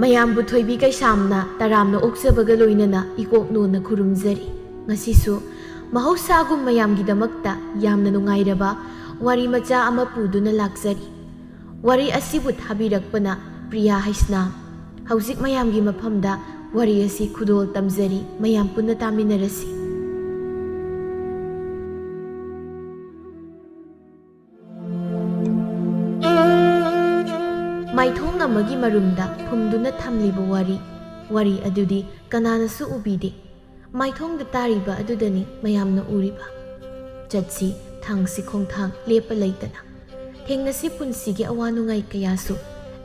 ꯃꯌꯥꯝꯕꯨ ꯊꯣꯏꯕꯤ ꯀꯩꯁꯥꯝꯅ ꯇꯔꯥꯝꯅ ꯑꯣꯛꯆꯕꯒ ꯂꯣꯏꯅꯅ ꯏꯀꯣꯛꯅꯣꯅ ꯈꯨꯔꯨꯝꯖꯔꯤ꯫ ꯉꯁꯤꯁꯨ ꯃꯍꯧꯁꯥꯒꯨꯝ ꯃꯌꯥꯝꯒꯤꯗꯃꯛꯇ ꯌꯥꯝꯅ ꯅꯨꯡꯉꯥꯏꯔꯕ ꯋꯥꯔꯤ ꯃꯆꯥ ꯑꯃ ꯄꯨꯗꯨꯅ ꯂꯥꯛꯆꯔꯤ꯫ ꯋꯥꯔꯤ ꯑꯁꯤꯕꯨ ꯊꯥꯕꯤꯔꯛꯄꯅ ꯄ꯭ꯔꯤꯌꯥ ꯍꯩꯁꯅꯥꯝ꯫ ꯍꯧꯖꯤꯛ ꯃꯌꯥꯝꯒꯤ ꯃꯐꯝꯗ ꯋꯥꯔꯤ ꯑꯁꯤ ꯈꯨꯗꯣꯜ ꯇꯝꯖꯔꯤ, ꯃꯌꯥꯝ ꯄꯨꯟꯅ ꯇꯥꯃꯤꯟꯅꯔꯁꯤ꯫ ꯃꯥꯏꯊꯣꯡ ꯑꯃꯒꯤ ꯃꯔꯨꯝꯗ ꯐꯨꯝꯗꯨꯅ ꯊꯝꯂꯤꯕ ꯋꯥꯔꯤ ꯑꯗꯨꯗꯤ ꯀꯅꯥꯅꯁꯨ ꯎꯕꯤꯗꯦ꯫ ꯃꯥꯏꯊꯣꯡꯗ ꯇꯥꯔꯤꯕ ꯑꯗꯨꯗꯅꯤ ꯃꯌꯥꯝꯅ ꯎꯔꯤꯕ꯫ ꯆꯠꯁꯤ ꯊꯥꯡꯁꯤ ꯈꯣꯡꯊꯥꯡ ꯂꯦꯞꯄ ꯂꯩꯇꯅ ꯊꯦꯡꯅꯁꯤ ꯄꯨꯟꯁꯤꯒꯤ ꯑꯋꯥ ꯅꯨꯡꯉꯥꯏ ꯀꯌꯥꯁꯨ꯫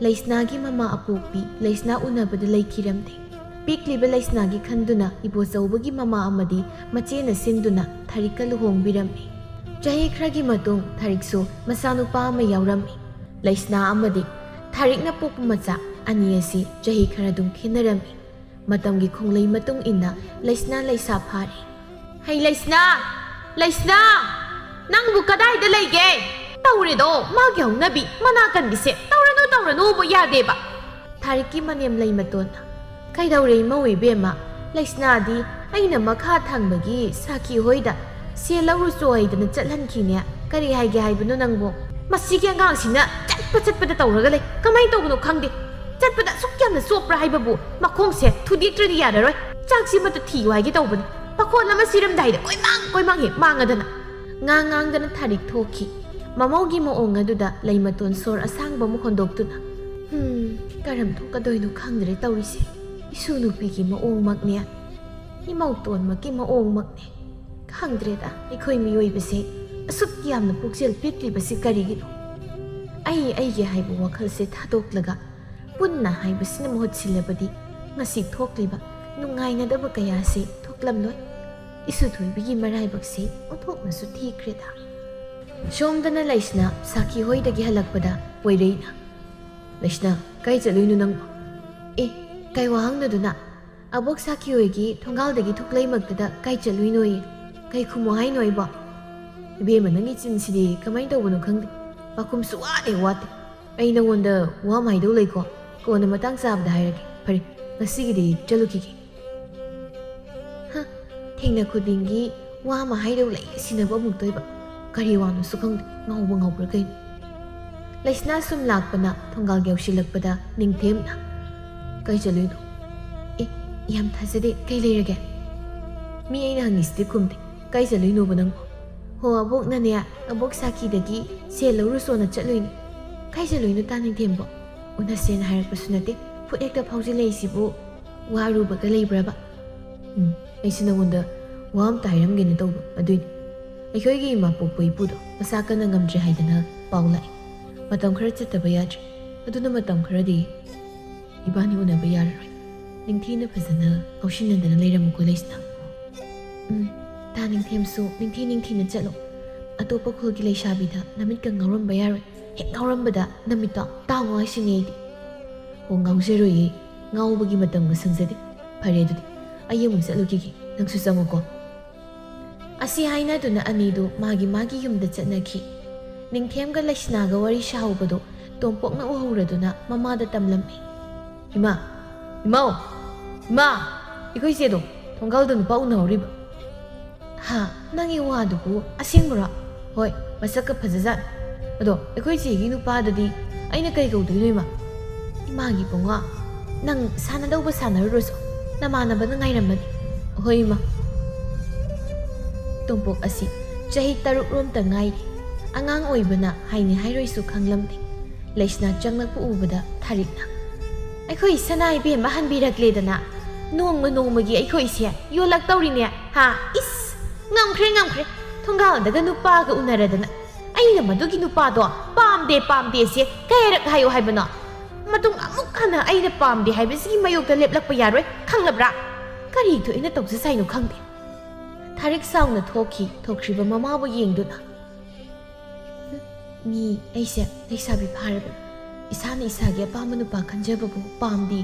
ꯂꯩꯁꯅꯥꯒꯤ ꯃꯃꯥ ꯑꯄꯣꯛꯄꯤ ꯂꯩꯁꯅꯥ ꯎꯅꯕꯗ ꯂꯩꯈꯤꯔꯝꯗꯦ꯫ ꯄꯤꯛꯂꯤꯕ ꯂꯩꯁꯅꯥꯒꯤ ꯈꯟꯗꯨꯅ ꯏꯕꯣꯆꯧꯕꯒꯤ ꯃꯃꯥ ꯑꯃꯗꯤ ꯃꯆꯦꯅ ꯁꯤꯟꯗꯨꯅ ꯊꯥꯔꯤꯛꯀ ꯂꯨꯍꯣꯡꯕꯤꯔꯝꯃꯤ꯫ ꯆꯍꯤ ꯈꯔꯒꯤ ꯃꯇꯨꯡ ꯊꯥꯔꯤꯛꯁꯨ ꯃꯆꯥꯅꯨꯄꯥ ꯑꯃ ꯌꯥꯎꯔꯝꯃꯤ꯫ ꯂꯩꯁꯅꯥ ꯑꯃꯗꯤ ꯊꯥꯔꯤꯛꯅ ꯄꯣꯛꯄ ꯃꯆꯥ ꯑꯅꯤ ꯑꯁꯤ ꯆꯍꯤ ꯈꯔ ꯑꯗꯨꯝ ꯈꯦꯟꯅꯔꯝꯃꯤ꯫ ꯃꯇꯝꯒꯤ ꯈꯣꯡꯂꯩ ꯃꯇꯨꯡ ꯏꯟꯅ ꯂꯩꯁꯅꯥ ꯂꯩꯁꯥ ꯐꯥꯔꯦ꯫ ꯍꯩ ꯂꯩꯁꯅꯥ! ꯂꯩꯁꯅꯥ! ꯅꯪꯕꯨ ꯀꯗꯥꯏꯗ ꯂꯩꯒꯦ? ꯇꯧꯔꯦꯗꯣ ꯃꯥꯒꯤ ꯍꯧꯅꯕꯤ ꯃꯅꯥ ꯀꯟꯕꯤꯁꯦ ꯇꯧꯔꯅꯨꯕꯨ ꯌꯥꯗꯦꯕ꯫ ꯊꯥꯔꯤꯛꯀꯤ ꯃꯅꯦꯝ ꯂꯩꯃꯇꯣꯟꯅ ꯀꯩꯗꯧꯔꯦ ꯏꯃꯧ ꯏꯕꯦꯝꯃ? ꯂꯩꯁꯅꯥꯗꯤ ꯑꯩꯅ ꯃꯈꯥ ꯊꯪꯕꯒꯤ ꯁꯥꯈꯤ ꯍꯣꯏꯗ ꯁꯦꯜ ꯂꯧꯔꯨꯆꯣ ꯍꯥꯏꯗꯅ ꯆꯠꯍꯟꯈꯤꯅꯦ꯫ ꯀꯔꯤ ꯍꯥꯏꯒꯦ ꯍꯥꯏꯕꯅꯣ ꯅꯪꯕꯨ? ꯃꯁꯤꯒꯤ ꯑꯉꯥꯡꯁꯤꯅ ꯆꯠꯄꯗ ꯇꯧꯔꯒ ꯂꯩ꯫ ꯀꯃꯥꯏꯅ ꯇꯧꯕꯅꯣ ꯈꯪꯗꯦ꯫ ꯆꯠꯄꯗ ꯑꯁꯨꯛ ꯌꯥꯝꯅ ꯆꯣꯞꯄ꯭ꯔꯥ ꯍꯥꯏꯕꯕꯨ ꯃꯈꯣꯡꯁꯦ ꯊꯨꯗꯦꯛꯇ꯭ꯔꯗꯤ ꯌꯥꯔꯔꯣꯏ꯫ ꯆꯥꯛꯁꯤꯃꯇ ꯊꯤꯌꯨ ꯍꯥꯏꯒꯦ ꯇꯧꯕꯅꯤ꯫ ꯄꯥꯈꯣꯟ ꯑꯃ ꯁꯤꯔꯝꯗꯥꯏꯗ ꯀꯣꯏꯃꯥꯡ ꯍꯦꯛ ꯃꯥꯡꯉꯗꯅ꯫ ꯉꯥꯡꯗꯅ ꯊꯥꯔꯤꯛ ꯊꯣꯛꯈꯤ꯫ ꯃꯃꯧꯒꯤ ꯃꯑꯣꯡ ꯑꯗꯨꯗ ꯂꯩꯃꯇꯣꯟ ꯁꯣꯔ ꯑꯁꯥꯡꯕ ꯑꯃ ꯍꯣꯟꯗꯣꯛꯇꯨꯅ ꯀꯔꯝ ꯊꯣꯛꯀꯗꯣꯏꯅꯣ ꯈꯪꯗ꯭ꯔꯦ ꯇꯧꯔꯤꯁꯦ꯫ ꯏꯁꯨ ꯅꯨꯄꯤꯒꯤ ꯃꯑꯣꯡꯃꯛꯅꯦ, ꯏꯃꯧꯇꯣꯟꯃꯛꯀꯤ ꯃꯑꯣꯡꯃꯛꯅꯦ꯫ ꯈꯪꯗ꯭ꯔꯦꯗ ꯑꯩꯈꯣꯏ ꯃꯤꯑꯣꯏꯕꯁꯦ ꯑꯁꯨꯛ ꯌꯥꯝꯅ ꯄꯨꯛꯆꯦꯜ ꯄꯤꯛꯂꯤꯕꯁꯤ ꯀꯔꯤꯒꯤꯅꯣ? ꯑꯩꯒꯤ ꯍꯥꯏꯕ ꯋꯥꯈꯜꯁꯦ ꯊꯥꯗꯣꯛꯂꯒ ꯄꯨꯟꯅ ꯍꯥꯏꯕꯁꯤꯅ ꯃꯍꯨꯠ ꯁꯤꯜꯂꯕꯗꯤ ꯉꯁꯤ ꯊꯣꯛꯂꯤꯕ ꯅꯨꯡꯉꯥꯏꯅꯗꯕ ꯀꯌꯥꯁꯤ ꯊꯣꯛꯂꯝꯂꯣꯏ꯫ ꯏꯁꯨ ꯊꯣꯏꯕꯤꯒꯤ ꯃꯔꯥꯏꯕꯛꯁꯤ ꯑꯣꯟꯊꯣꯛꯅꯁꯨ ꯊꯤꯈ꯭ꯔꯦꯗ꯫ ꯁꯣꯝꯗꯅ ꯂꯩꯁꯅꯥ ꯁꯥꯈꯤ ꯍꯣꯏꯗꯒꯤ ꯍꯜꯂꯛꯄꯗ ꯄꯣꯏꯔꯩꯅ ꯂꯩꯁꯅꯥ ꯀꯥꯏ ꯆꯠꯂꯨꯏꯅꯣ ꯅꯪꯕꯨ? ꯀꯩ ꯋꯥꯍꯪꯅꯗꯨꯅ? ꯑꯕꯣꯛ ꯁꯥꯈꯤ ꯍꯣꯏꯒꯤ ꯊꯣꯡꯒꯥꯜꯗꯒꯤ ꯊꯣꯛꯂꯩꯃꯛꯇꯗ ꯀꯥꯏ ꯆꯠꯂꯨꯏꯅꯣꯌꯦ? ꯀꯩ ꯈꯨꯝꯃꯣ ꯍꯥꯏꯅꯣ ꯑꯩꯕꯣ? ꯏꯕꯦꯝꯃ ꯅꯪꯒꯤ ꯆꯤꯟꯁꯤꯗꯤ ꯀꯃꯥꯏꯅ ꯇꯧꯕꯅꯣ ꯈꯪꯗꯦ꯫ ꯄꯥꯈꯨꯝ ꯋꯥꯠꯇꯦ꯫ ꯑꯩ ꯅꯉꯣꯟꯗ ꯋꯥ ꯍꯥꯏꯗꯧ ꯂꯩꯀꯣ, ꯀꯣꯟꯅ ꯃꯇꯥꯡ ꯆꯥꯕꯗ ꯍꯥꯏꯔꯒꯦ꯫ ꯐꯔꯦ ꯉꯁꯤꯒꯤꯗꯤ ꯆꯠꯂꯨꯈꯤꯒꯦ꯫ ꯊꯦꯡꯅ ꯈꯨꯗꯤꯡꯒꯤ ꯋꯥ ꯑꯃ ꯍꯥꯏꯗꯧ ꯂꯩ ꯁꯤꯅꯕ ꯑꯃꯨꯛ ꯇꯣꯏꯕ꯫ ꯀꯔꯤ ꯋꯥꯅꯣꯁꯨ ꯈꯪꯗꯦ, ꯉꯥꯎꯕ꯭ꯔꯥ ꯀꯩꯅꯣ? ꯂꯩꯁꯅꯥ ꯁꯨꯝ ꯂꯥꯛꯄꯅ ꯊꯣꯡꯒꯥꯜ ꯌꯧꯁꯤꯜꯂꯛꯄꯗ ꯅꯤꯡꯊꯦꯝꯅ ꯀꯩ ꯆꯠꯂꯨꯏꯅꯣ? ꯌꯥꯝ ꯊꯥꯖꯗꯦ, ꯀꯩ ꯂꯩꯔꯒꯦ? ꯃꯤ ꯑꯩꯅ ꯍꯪꯉꯤꯁꯤꯗꯤ ꯈꯨꯝꯗꯦ꯫ ꯀꯩ ꯆꯠꯂꯨꯏꯅꯣꯕ ꯅꯪꯕꯨ? ꯍꯣ ꯑꯕꯣꯛꯅꯅꯦ, ꯑꯕꯣꯛ ꯁꯥꯈꯤꯗꯒꯤ ꯁꯦꯜ ꯂꯧꯔꯨꯆꯣꯅ ꯆꯠꯂꯨꯏꯅꯤ꯫ ꯀꯩ ꯆꯠꯂꯨꯏꯅꯣ ꯇꯥꯅꯤꯡꯊꯦꯝꯕꯣ? ꯎꯅꯁꯦꯅ ꯍꯥꯏꯔꯛꯄꯁꯨ ꯅꯠꯇꯦ, ꯐꯨꯠ ꯍꯦꯛꯇ ꯐꯥꯎꯖꯤꯜꯂꯛꯏꯁꯤꯕꯨ ꯋꯥ ꯑꯔꯨꯕꯒ ꯂꯩꯕ꯭ꯔꯕ? ꯑꯩꯁꯤ ꯅꯉꯣꯟꯗ ꯋꯥ ꯑꯝꯇ ꯍꯥꯏꯔꯝꯒꯦꯅ ꯇꯧꯕ ꯑꯗꯨꯏꯅꯤ꯫ ꯑꯩꯈꯣꯏꯒꯤ ꯏꯃꯥ ꯄꯣꯛꯄ ꯏꯄꯨꯗꯣ ꯃꯁꯥ ꯀꯟꯅ ꯉꯝꯗ꯭ꯔꯦ ꯍꯥꯏꯗꯅ ꯄꯥꯎ ꯂꯥꯛꯏ꯫ ꯃꯇꯝ ꯈꯔ ꯆꯠꯇꯕ ꯌꯥꯗ꯭ꯔꯦ꯫ ꯑꯗꯨꯅ ꯃꯇꯝ ꯈꯔꯗꯤ ꯏꯕꯥꯅꯤ ꯎꯅꯕ ꯌꯥꯔꯔꯣꯏ꯫ ꯅꯤꯡꯊꯤꯅ ꯐꯖꯅ ꯉꯥꯎꯁꯤꯟꯅꯗꯅ ꯂꯩꯔꯝꯃꯨꯀꯣ ꯂꯩꯁꯅꯥ꯫ ꯇꯥꯅꯤꯡꯊꯦꯝꯁꯨ ꯅꯤꯡꯊꯤꯅ ꯆꯠꯂꯣ꯫ ꯑꯇꯣꯞꯄ ꯈꯨꯜꯒꯤ ꯂꯩꯁꯥꯕꯤꯗ ꯅꯃꯤꯠꯀ ꯉꯥꯎꯔꯝꯕ ꯌꯥꯔꯣꯏ꯫ ꯍꯦꯛ ꯉꯥꯎꯔꯝꯕꯗ ꯅꯃꯤꯠꯇꯣ ꯇꯥꯡꯉꯣ ꯍꯥꯏꯁꯤꯅꯤ ꯑꯩꯗꯤ꯫ ꯉꯥꯎꯖꯔꯣꯏꯌꯦ, ꯉꯥꯎꯕꯒꯤ ꯃꯇꯝꯒ ꯁꯪꯖꯗꯦ꯫ ꯐꯔꯦ ꯑꯗꯨꯗꯤ ꯑꯩ ꯑꯃꯨꯛ ꯆꯠꯂꯨꯈꯤꯒꯦ, ꯅꯪꯁꯨ ꯆꯪꯉꯨꯀꯣ꯫ ꯑꯁꯤ ꯍꯥꯏꯅꯗꯨꯅ ꯑꯅꯤꯗꯨ ꯃꯥꯒꯤ ꯌꯨꯝꯗ ꯆꯠꯅꯈꯤ꯫ ꯅꯤꯡꯊꯦꯝꯒ ꯂꯩꯁꯅꯥꯒ ꯋꯥꯔꯤ ꯁꯥꯍꯧꯕꯗꯣ ꯇꯣꯝꯄꯣꯛꯅ ꯎꯍꯧꯔꯗꯨꯅ ꯃꯃꯥꯗ ꯇꯝꯂꯝꯃꯤ꯫ ꯏꯃꯥ! ꯑꯩꯈꯣꯏ ꯆꯦꯗꯣ ꯊꯣꯡꯒꯥꯜꯗ ꯅꯨꯄꯥ ꯎꯅꯍꯧꯔꯤꯕ꯫ ꯅꯪꯒꯤ ꯋꯥꯗꯨꯕꯨ ꯑꯁꯦꯡꯕꯔꯣ? ꯍꯣꯏ, ꯃꯁꯛꯀ ꯐꯖꯖꯥꯠ꯫ ꯑꯗꯣ ꯑꯩꯈꯣꯏ ꯆꯦꯒꯤ ꯅꯨꯄꯥꯗꯗꯤ ꯑꯩꯅ ꯀꯩ ꯀꯧꯗꯣꯏꯅꯣ ꯏꯃꯥ? ꯏꯃꯥꯒꯤ ꯕꯨꯡꯉꯣ, ꯅꯪ ꯁꯥꯟꯅꯗꯧꯕ ꯁꯥꯟꯅꯔꯨꯔꯁꯨ, ꯅꯃꯥꯟꯅꯕꯅ ꯉꯥꯏꯔꯝꯃꯅꯤ꯫ ꯍꯣꯏ ꯏꯃꯥ꯫ ꯇꯣꯝꯄꯣꯛ ꯑꯁꯤ ꯆꯍꯤ 6ꯔꯣꯝꯇ ꯉꯥꯏꯔꯤ꯫ ꯑꯉꯥꯡ ꯑꯣꯏꯕꯅ ꯍꯥꯏꯅꯤ ꯍꯥꯏꯔꯣꯏꯁꯨ ꯈꯪꯂꯝꯗꯦ꯫ ꯂꯩꯁꯅꯥ ꯆꯪꯂꯛꯄ ꯎꯕꯗ ꯊꯥꯔꯤꯛꯅ ꯑꯩꯈꯣꯏ ꯁꯅꯥ ꯏꯕꯦꯝꯃ ꯍꯟꯕꯤꯔꯛꯂꯦꯗꯅ ꯅꯣꯡꯃꯒꯤ ꯑꯩꯈꯣꯏꯁꯦ ꯌꯣꯜꯂꯛꯇꯧꯔꯤꯅꯦ꯫ ꯏꯁ ꯉꯝꯈ꯭ꯔꯦ ꯊꯣꯡꯒꯥꯜꯗꯒ ꯅꯨꯄꯥꯒ ꯎꯅꯔꯗꯅ ꯑꯩꯅ ꯃꯗꯨꯒꯤ ꯅꯨꯄꯥꯗꯣ ꯄꯥꯝꯗꯦꯁꯦ ꯀꯌꯥꯔꯛ ꯍꯥꯏꯌꯣ ꯍꯥꯏꯕꯅꯣ? ꯃꯇꯨꯡ ꯑꯃꯨꯛ ꯍꯟꯅ ꯑꯩꯅ ꯄꯥꯝꯗꯦ ꯍꯥꯏꯕꯁꯤꯒꯤ ꯃꯥꯌꯣꯛꯇ ꯂꯦꯞꯂꯛꯄ ꯌꯥꯔꯣꯏ, ꯈꯪꯂꯕ꯭ꯔꯥ? ꯀꯔꯤ ꯊꯣꯛꯏꯅ ꯇꯧꯖꯁꯥꯏꯅꯣ ꯈꯪꯗꯦ꯫ ꯊꯥꯔꯤꯛ ꯁꯥꯎꯅ ꯊꯣꯛꯈ꯭ꯔꯤꯕ ꯃꯃꯥꯕꯨ ꯌꯦꯡꯗꯨꯅ ꯑꯩꯁꯦ ꯂꯩꯁꯥꯕꯤ ꯐꯥꯔꯕꯅꯤ꯫ ꯏꯁꯥꯅ ꯏꯁꯥꯒꯤ ꯑꯄꯥꯝꯕ ꯅꯨꯄꯥ ꯈꯟꯖꯕꯕꯨ ꯄꯥꯝꯗꯦ꯫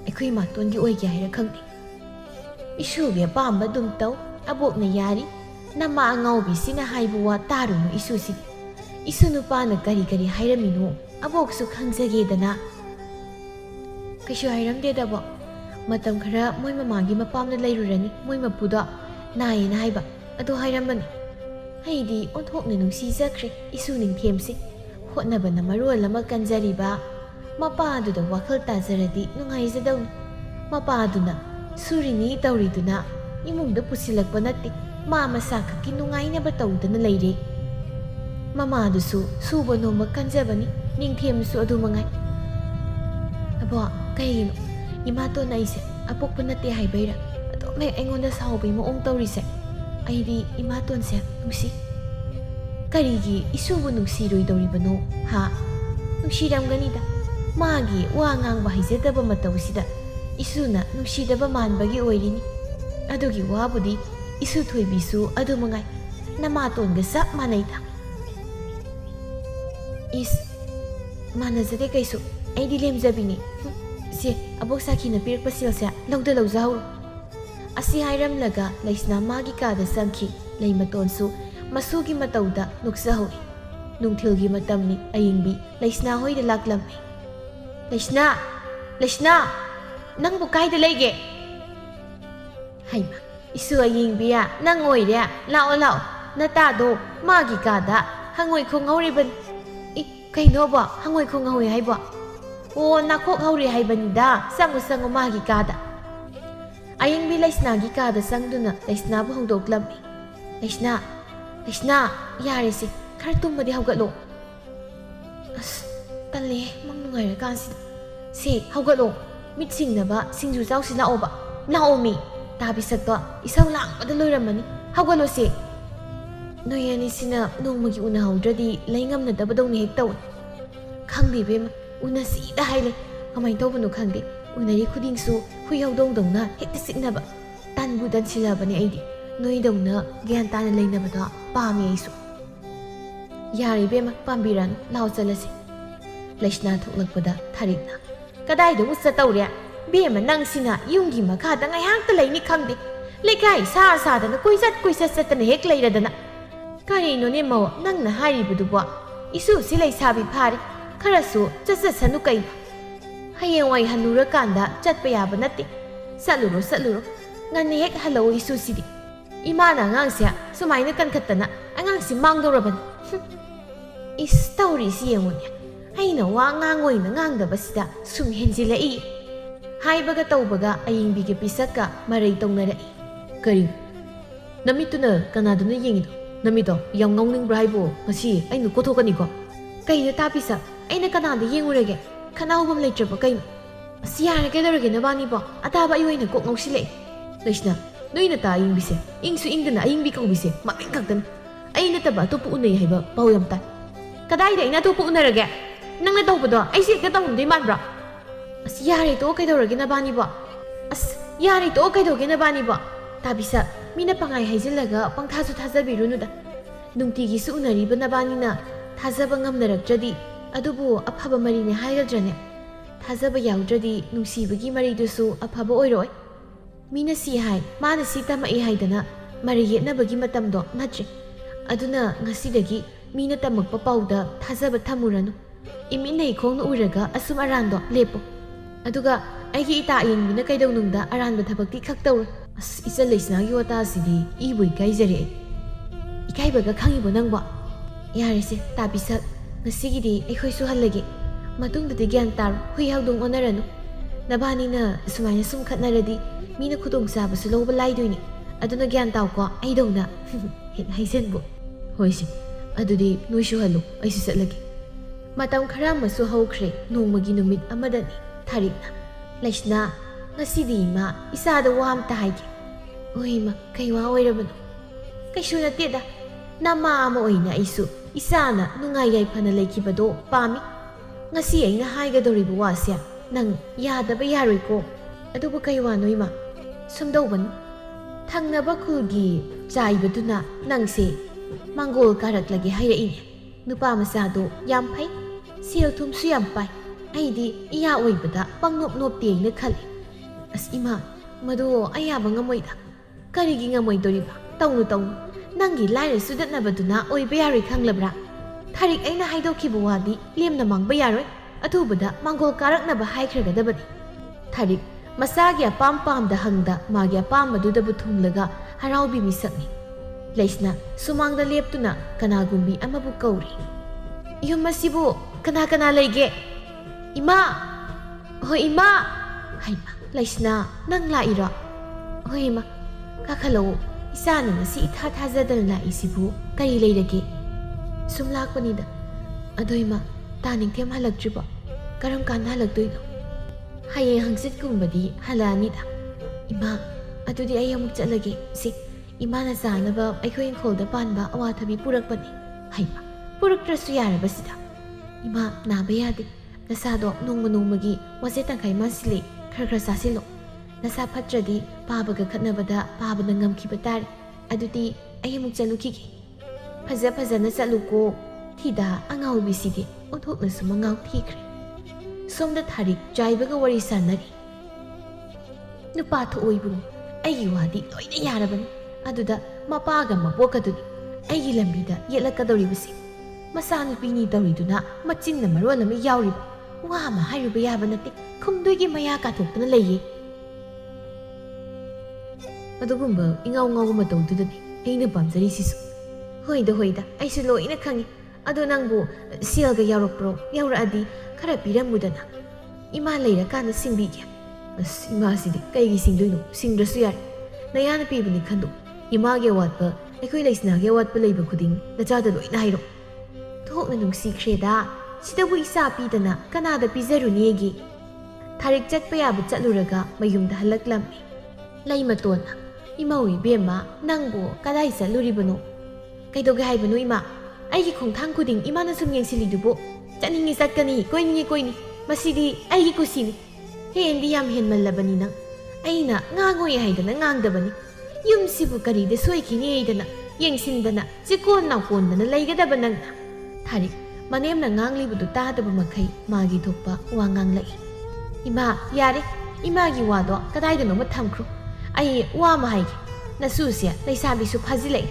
ꯑꯩꯈꯣꯏ ꯃꯥꯇꯣꯟꯒꯤ ꯑꯣꯏꯒꯦ ꯍꯥꯏꯔ ꯈꯪꯗꯦ꯫ ꯏꯁꯨꯒꯤ ꯑꯄꯥꯝꯕ ꯑꯗꯨꯝ ꯇꯧ, abokna yari nama angaubi haibu wa tarunu isusidi isu nupana kari hairamino aboksu khangjagedana kaisu hairamdedabo matam khara moi mamagi mapamna leirurani moi mapuda naina haiba adu hairamani haidi onthokna nungsi jakre isu ningthemsi hotnabana marol ama kanjariba mapaduda wakhal tajaradi nungaijadawni mapaduna surini tauriduna imungda pusilakpa natti mama sakaki nungainaba tawdana leire mamadusu suba noma kanjabani ningthemsu adu mangai abo kaino imato naise apokpa natte haibaira adome aingonda saubai moong tawrise aidi imaton se nungsi karigi isubu nungsi roidoribano ha nungsiramganida magi wa ngangba haijadaba matawsida isuna nungsidaba manbagi oirini adugi wabudi isu thoibisu adu mangai namatonga sap manaita is manazade kaisu aidi lemjabini se abok sakina pirpa silsa lawda lawjahuru asi hairamlaga laisna magi kada sangki leimatonsu masugi matauda nuksahui nungthilgi matamni ayingbi laisna hoida laklammi laisna nangbu kaida leige haima isu ayingbiya nang oire lao natado magi kada hangoi khongauriban I kainoba hangoi khongaui haiba o nakhok hauri haibanida sangu magi kada ayingbi laisnagi kada sangduna laisna bu hongdoklammi laisna yarese khar tummadi hawgatlo as talle mang nungaira kansi se hawgatlo mitsingnaba singju chawsi laoba laomi tabi sakto isau langbada loiramani hawgatlo se noyani sina nongmagi una hawdradi laingamna dabadongni hek taw khangdi bema una sida haile kamai tawbanu khangdi unari khudingsu hui hawdongdongna hekta siknaba tanbu dansilabani aidi noidongna gyan tana leinabada pami aisu yari bema pambiran lao chalasi laisna thoklakpada tharikna kadai do ussa tawre bema nangsina yungi makhada ngayakta leini khangdi lekai sa dana kuisat satana hek leiradana karino ne maw nangna haribuduba isu silai sabi phari kharasu sanu kai hayewai hanura kanda chatpa yaba natti saluro ngani hek halo isu sidi imana ngangsia sumaina kankhatana angangsi mangdoraban is tawri si yengunya aina wa ngangoina ngangdabasida sum henjilai haibaga tawbaga ayingbiga pisaka marai tongnarai kari namituna kanaduna yengido namito yam ngongningbra haibo ngasi ainu kothokani ko kaina tapisa aina kanada yengurege khanahubam leitraba kaina asiyara kedarage nabani bo ataba ayoina kok ngausilei laisna noina ta ayingbise ingsu ingdana ayingbi kaubise maming kaktan aina taba topu unai haiba pau yam ta kadaida ina topu unarage nangna tawbado aisi ka tawumdei manbra as yare to kaidorage nabani bo as yare to kaidoge nabani bo tabisa mina pangai haijillaga pangthasu thajabirunuda nungtigi su unariba nabanina thajaba ngamnaraktradi adubu afaba marine haigadrane thajaba yawdradi nungsibagi maridusu afaba oiroi mina si hai mana si tamai haidana mari yetnabagi matamdo natri aduna ngasidagi mina tamakpa pauda thajaba thamuranu iminai khongna uraga asum arando lepo aduga aigi ita yengina kaidawnungda aranba thabakti khaktawr as isa leisnagi wata sidi ibui kaijare ikaibaga khangibo nangba yarese tabisak ngasigidi aikhoisu hallage matungdadi gyan tar hui hawdong onaranu nabanina sumaina sum khatnaradi mina khudong sabasu loba laidoini aduna gyan tawko aidongna het haisenbo hoisi adudi noisu halu aisu satlage matam khara masu hawkhre nongmagi numit amadani tharikna laisna ngasidi ma isada wam ta haige oima kaiwa oirabano kaisu nateda nama ama oina isu isana nungai yai phana leikibado pami ngasi aina haigadoribu wasya nang yadaba yaroi ko adubu kaiwa noima sumdauban thangnaba khulgi chaibaduna nangse mangol karaklagi hairaine nupa masado yam phai sel thumsu yam pai aidi iya oibada pangnop nop teina khali as ima mado ayaba ngamoida ꯀꯔꯤꯒꯤ ꯉꯝꯃꯣꯏꯗꯣꯔꯤꯕ ꯇꯧꯅꯨ ꯇꯧꯅꯨ ꯅꯪꯒꯤ ꯂꯥꯏꯔ ꯁꯨꯗꯠꯅꯕꯗꯨꯅ ꯑꯣꯏꯕ ꯌꯥꯔꯣꯏ ꯈꯪꯂꯕ꯭ꯔꯥ ꯊꯥꯔꯤꯛ ꯑꯩꯅ ꯍꯥꯏꯗꯣꯛꯈꯤꯕ ꯋꯥꯗꯤ ꯂꯦꯝꯅ ꯃꯥꯡꯕ ꯌꯥꯔꯣꯏ ꯑꯊꯨꯕꯗ ꯃꯥꯡꯒꯣꯜ ꯀꯥꯔꯛꯅꯕ ꯍꯥꯏꯈ꯭ꯔꯒꯗꯕꯅꯤ ꯊꯥꯔꯤꯛ ꯃꯁꯥꯒꯤ ꯑꯄꯥꯝ ꯄꯥꯝꯗ ꯍꯪꯗ ꯃꯥꯒꯤ ꯑꯄꯥꯝꯕꯗꯨꯗꯕꯨ ꯊꯨꯡꯂꯒ ꯍꯔꯥꯎꯕꯤ ꯃꯤꯁꯛꯅꯤ ꯂꯩꯁꯅ ꯁꯨꯃꯥꯡꯗ ꯂꯦꯞꯇꯨꯅ ꯀꯅꯥꯒꯨꯝꯕꯤ ꯑꯃꯕꯨ ꯀꯧꯔꯤ ꯌꯨꯝ ꯑꯁꯤꯕꯨ ꯀꯅꯥ ꯀꯅꯥ ꯂꯩꯒꯦ ꯏꯃꯥ ꯍꯣꯏ ꯏꯃꯥ ꯍꯩꯃꯥ ꯂꯩꯁꯅ ꯅꯪ ꯂꯥꯛꯏꯔꯣ ꯍꯣꯏ ꯏꯃꯥ ꯀꯥꯈꯠꯂꯛꯎ ꯏꯆꯥꯅ ꯉꯁꯤ ꯏꯊꯥ ꯊꯥꯖꯗꯅ ꯂꯥꯛꯏꯁꯤꯕꯨ ꯀꯔꯤ ꯂꯩꯔꯒꯦ ꯁꯨꯝ ꯂꯥꯛꯄꯅꯤꯗ ꯑꯗꯣ ꯏꯃꯥ ꯇꯥꯅꯤꯡꯊꯦꯝ ꯍꯜꯂꯛꯇ꯭ꯔꯤꯕꯣ ꯀꯔꯝ ꯀꯥꯟꯗ ꯍꯜꯂꯛꯇꯣꯏꯅꯣ ꯍꯌꯦꯡ ꯍꯪꯆꯤꯠꯀꯨꯝꯕꯗꯤ ꯍꯜꯂꯛꯑꯅꯤꯗ ꯏꯃꯥ ꯑꯗꯨꯗꯤ ꯑꯩ ꯑꯃꯨꯛ ꯆꯠꯂꯒꯦ ꯁꯤ ꯏꯃꯥꯅ ꯆꯥꯅꯕ ꯑꯩꯈꯣꯏ ꯏꯪꯈꯣꯜꯗ ꯄꯥꯟꯕ ꯑꯋꯥꯊꯕꯤ ꯄꯨꯔꯛꯄꯅꯤ ꯍꯩꯃꯥ ꯄꯨꯔꯛꯇ꯭ꯔꯁꯨ ꯌꯥꯔꯕꯁꯤꯗ ꯏꯃꯥ ꯅꯥꯕ ꯌꯥꯗꯦ ꯅꯁꯥꯗꯣ ꯅꯣꯡꯃ ꯅꯣꯡꯃꯒꯤ ꯋꯥꯆꯦꯠ ꯇꯪꯈꯥꯏ ꯃꯥꯟꯁꯤꯜꯂꯦ ꯈꯔ ꯆꯥꯁꯤꯜꯂꯣ ꯅꯁꯥ ꯐꯠꯇ꯭ꯔꯗꯤ ꯄꯥꯕꯒ ꯈꯠꯅꯕꯗ ꯄꯥꯕꯅ ꯉꯝꯈꯤꯕ ꯇꯥꯔꯦ ꯑꯗꯨꯗꯤ ꯑꯩ ꯑꯃꯨꯛ ꯆꯠꯂꯨꯈꯤꯒꯦ ꯐꯖꯅ ꯆꯠꯂꯨꯀꯣ ꯊꯤꯗ ꯑꯉꯥꯎꯕꯤꯁꯤꯗꯤ ꯑꯣꯟꯊꯣꯛꯅꯁꯨ ꯃꯉꯥꯎ ꯊꯤꯈ꯭ꯔꯦ ꯁꯣꯝꯗ ꯊꯥꯔꯤꯛ ꯆꯥꯏꯕꯒ ꯋꯥꯔꯤ ꯁꯥꯟꯅꯔꯤ ꯅꯨꯄꯥ ꯊꯣꯛꯑꯣ ꯏꯕꯨꯡꯉꯣ ꯑꯩꯒꯤ ꯋꯥꯗꯤ ꯂꯣꯏꯅ ꯌꯥꯔꯕꯅꯤ ꯑꯗꯨꯗ ꯃꯄꯥꯒ ꯃꯕꯣꯛꯀꯗꯨꯅꯤ ꯑꯩꯒꯤ ꯂꯝꯕꯤꯗ ꯌꯦꯠꯂꯛꯀꯗꯧꯔꯤꯕꯁꯤ ꯃꯆꯥꯅꯨꯄꯤꯅꯤ ꯇꯧꯔꯤꯗꯨꯅ ꯃꯆꯤꯟꯅ ꯃꯔꯣꯜ ꯑꯃ ꯌꯥꯎꯔꯤꯕ ꯋꯥ ꯑꯃ ꯍꯥꯏꯔꯨꯕ ꯌꯥꯕ ꯅꯠꯇꯦ ꯈꯨꯝꯗꯣꯏꯒꯤ ꯃꯌꯥ ꯀꯥꯊꯣꯛꯇꯨꯅ ꯂꯩꯌꯦ ꯑꯗꯨꯒꯨꯝꯕ ꯏꯉꯥꯎ ꯉꯥꯎꯕ ꯃꯇꯧꯗꯨꯗꯅꯤ ꯑꯩꯅ ꯄꯥꯝꯖꯔꯤꯁꯤꯁꯨ ꯍꯣꯏꯗ ꯑꯩꯁꯨ ꯂꯣꯏꯅ ꯈꯪꯉꯤ ꯑꯗꯣ ꯅꯪꯕꯨ ꯁꯦꯜꯒ ꯌꯥꯎꯔꯛꯄ꯭ꯔꯣ ꯌꯥꯎꯔꯛꯑꯗꯤ ꯈꯔ ꯄꯤꯔꯝꯃꯨꯗꯅ ꯏꯃꯥ ꯂꯩꯔꯀꯥꯟꯗ ꯁꯤꯡꯕꯤꯒꯦ ꯑꯁ ꯏꯃꯥꯁꯤꯗꯤ ꯀꯩꯒꯤ ꯁꯤꯡꯗꯣꯏꯅꯣ ꯁꯤꯡꯗ꯭ꯔꯁꯨ ꯌꯥꯔꯦ ꯅꯌꯥꯅ ꯄꯤꯕꯅꯤ ꯈꯟꯗꯣꯛ ꯏꯃꯥꯒꯤ ꯑꯋꯥꯠꯄ ꯑꯩꯈꯣꯏ ꯂꯩꯁꯅꯥꯒꯤ ꯑꯋꯥꯠꯄ ꯂꯩꯕ ꯈꯨꯗꯤꯡ ꯅꯆꯥꯗ ꯂꯣꯏꯅ ꯍꯥꯏꯔꯣ ꯊꯣꯛꯅ ꯅꯨꯡꯁꯤꯈ꯭ꯔꯦꯗ ꯁꯤꯗꯕꯨ ꯏꯆꯥ ꯄꯤꯗꯅ ꯀꯅꯥꯗ ꯄꯤꯖꯔꯨꯅꯦꯒꯤ ꯊꯥꯔꯤꯛ ꯆꯠꯄ ꯌꯥꯕ ꯆꯠꯂꯨꯔꯒ ꯃꯌꯨꯝꯗ ꯍꯜꯂꯛꯂꯝꯃꯤ ꯂꯩ ꯃꯇꯣꯟꯅ ꯏꯃꯧ ꯏꯕꯦꯝꯃ ꯅꯪꯕꯨ ꯀꯗꯥꯏ ꯆꯠꯂꯨꯔꯤꯕꯅꯣ ꯀꯩꯗꯧꯒꯦ ꯍꯥꯏꯕꯅꯣ ꯏꯃꯥ ꯑꯩꯒꯤ ꯈꯣꯡꯊꯥꯡ ꯈꯨꯗꯤꯡ ꯏꯃꯥꯅ ꯁꯨꯝ ꯌꯦꯡꯁꯤꯜꯂꯤꯗꯨꯕꯨ ꯆꯠꯅꯤꯡꯉꯤ ꯆꯠꯀꯅꯤ ꯀꯣꯏꯅꯤꯡꯉꯤ ꯃꯁꯤꯗꯤ ꯑꯩꯒꯤ ꯀꯨꯁꯤꯅꯤ ꯍꯦꯟꯗꯤ ꯌꯥꯝ ꯍꯦꯟꯃꯜꯂꯕꯅꯤ ꯅꯪ ꯑꯩꯅ ꯉꯥꯡꯉꯣꯏ ꯍꯥꯏꯗꯅ ꯉꯥꯡꯗꯕꯅꯤ ꯌꯨꯝꯁꯤꯕꯨ ꯀꯔꯤꯗ ꯁꯣꯏꯈꯤꯅꯦꯗꯅ ꯌꯦꯡꯁꯤꯟꯗꯅ ꯆꯤꯀꯣꯟ ꯅꯥꯎꯀꯣꯟꯗꯅ ꯂꯩꯒꯗꯕ ꯅꯪꯅ ꯊꯥꯔꯤꯛ ꯃꯅꯦꯝꯅ ꯉꯥꯡꯂꯤꯕꯗꯨ ꯇꯥꯗꯕ ꯃꯈꯩ ꯃꯥꯒꯤ ꯊꯣꯛꯄ ꯋꯥ ꯉꯥꯡꯂꯛꯏ ꯏꯃꯥ ꯌꯥꯔꯦ ꯏꯃꯥꯒꯤ ꯋꯥꯗꯣ ꯀꯗꯥꯏꯗꯅꯣꯃ ꯊꯝꯈ꯭ꯔꯣ ꯑꯩ ꯋꯥ ꯑꯃ ꯍꯥꯏꯒꯦ ꯅꯁꯨꯁꯦ ꯂꯩꯁꯥꯕꯤꯁꯨ ꯐꯥꯖꯤꯜꯂꯛꯏ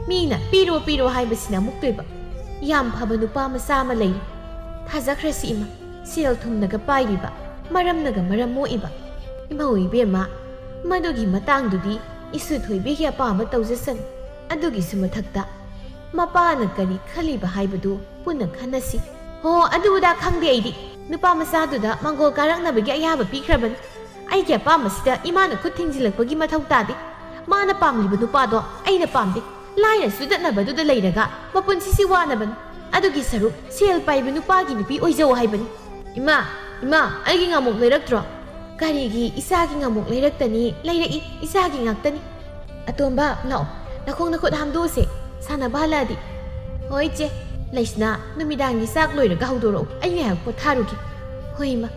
ꯃꯤꯅ ꯄꯤꯔꯣ ꯍꯥꯏꯕꯁꯤꯅ ꯑꯃꯨꯛꯇꯣꯏꯕ ꯌꯥꯝ ꯐꯕ ꯅꯨꯄꯥ ꯃꯆꯥ ꯑꯃ ꯂꯩꯔꯤ ꯊꯥꯖꯈ꯭ꯔꯁꯤ ꯏꯃꯥ ꯁꯦꯜ ꯊꯨꯝꯅꯒ ꯄꯥꯏꯔꯤꯕ ꯃꯔꯝꯅꯒ ꯃꯔꯝ ꯃꯣꯛꯏꯕ ꯏꯃꯧ ꯏꯕꯦꯝꯃ ꯃꯗꯨꯒꯤ ꯃꯇꯥꯡꯗꯨꯗꯤ ꯏꯁꯨ ꯊꯣꯏꯕꯤꯒꯤ ꯑꯄꯥꯝꯕ ꯇꯧꯖꯁꯅꯨ ꯑꯗꯨꯒꯤꯁꯨ ꯃꯊꯛꯇ ꯃꯄꯥꯅ ꯀꯔꯤ ꯈꯜꯂꯤꯕ ꯍꯥꯏꯕꯗꯨ ꯄꯨꯟꯅ ꯈꯟꯅꯁꯤ ꯍꯣ ꯑꯗꯨꯗ ꯈꯪꯗꯦ ꯑꯩꯗꯤ ꯅꯨꯄꯥ ꯃꯆꯥꯗꯨꯗ ꯃꯥꯡꯒꯣꯜ ꯀꯥꯔꯛꯅꯕꯒꯤ ꯑꯌꯥꯕ ꯄꯤꯈ꯭ꯔꯕꯅꯤ ꯑꯩꯒꯤ ꯑꯄꯥꯝꯕꯁꯤꯗ ꯏꯃꯥꯅ ꯈꯨꯠ ꯊꯤꯡꯖꯤꯜꯂꯛꯄꯒꯤ ꯃꯊꯧ ꯇꯥꯗꯦ ꯃꯥꯅ ꯄꯥꯝꯂꯤꯕ ꯅꯨꯄꯥꯗꯣ ꯑꯩꯅ ꯄꯥꯝꯗꯦ ꯂꯥꯏꯔ ꯁꯨꯗꯠꯅꯕꯗꯨꯗ ꯂꯩꯔꯒ ꯃꯄꯨꯟꯁꯤꯁꯤ ꯋꯥꯅꯕꯅꯤ ꯑꯗꯨꯒꯤ ꯁꯔꯨꯛ ꯁꯦꯜ ꯄꯥꯏꯕ ꯅꯨꯄꯥꯒꯤ ꯅꯨꯄꯤ ꯑꯣꯏꯖꯧ ꯍꯥꯏꯕꯅꯤ ꯏꯃꯥ ꯑꯩꯒꯤ ꯉꯥꯃꯣꯛ ꯂꯩꯔꯛꯇ꯭ꯔꯣ ꯀꯔꯤꯒꯤ ꯏꯆꯥꯒꯤ ꯉꯥꯃꯣꯛ ꯂꯩꯔꯛꯇꯅꯤ ꯂꯩꯔꯛꯏ ꯏꯆꯥꯒꯤ ꯉꯥꯛꯇꯅꯤ ꯑꯇꯣꯝꯕ ꯂꯥꯛꯑꯣ ꯅꯈꯣꯡ ꯅꯈꯨꯠ ꯍꯥꯝꯗꯣꯛꯎꯁꯦ ꯁꯥꯟꯅꯕ ꯍꯜꯂꯛꯑꯗꯤ ꯍꯣꯏ ꯏꯆꯦ ꯂꯩꯁꯅꯥ ꯅꯨꯃꯤꯗꯥꯡꯒꯤ ꯆꯥꯛ ꯂꯣꯏꯔꯒ ꯍꯧꯗꯣꯔꯛꯎ ꯑꯩ ꯉꯥꯏꯍꯥꯛ ꯄꯣꯊꯥꯔꯨꯒꯦ ꯍꯣꯏ ꯏꯃꯥ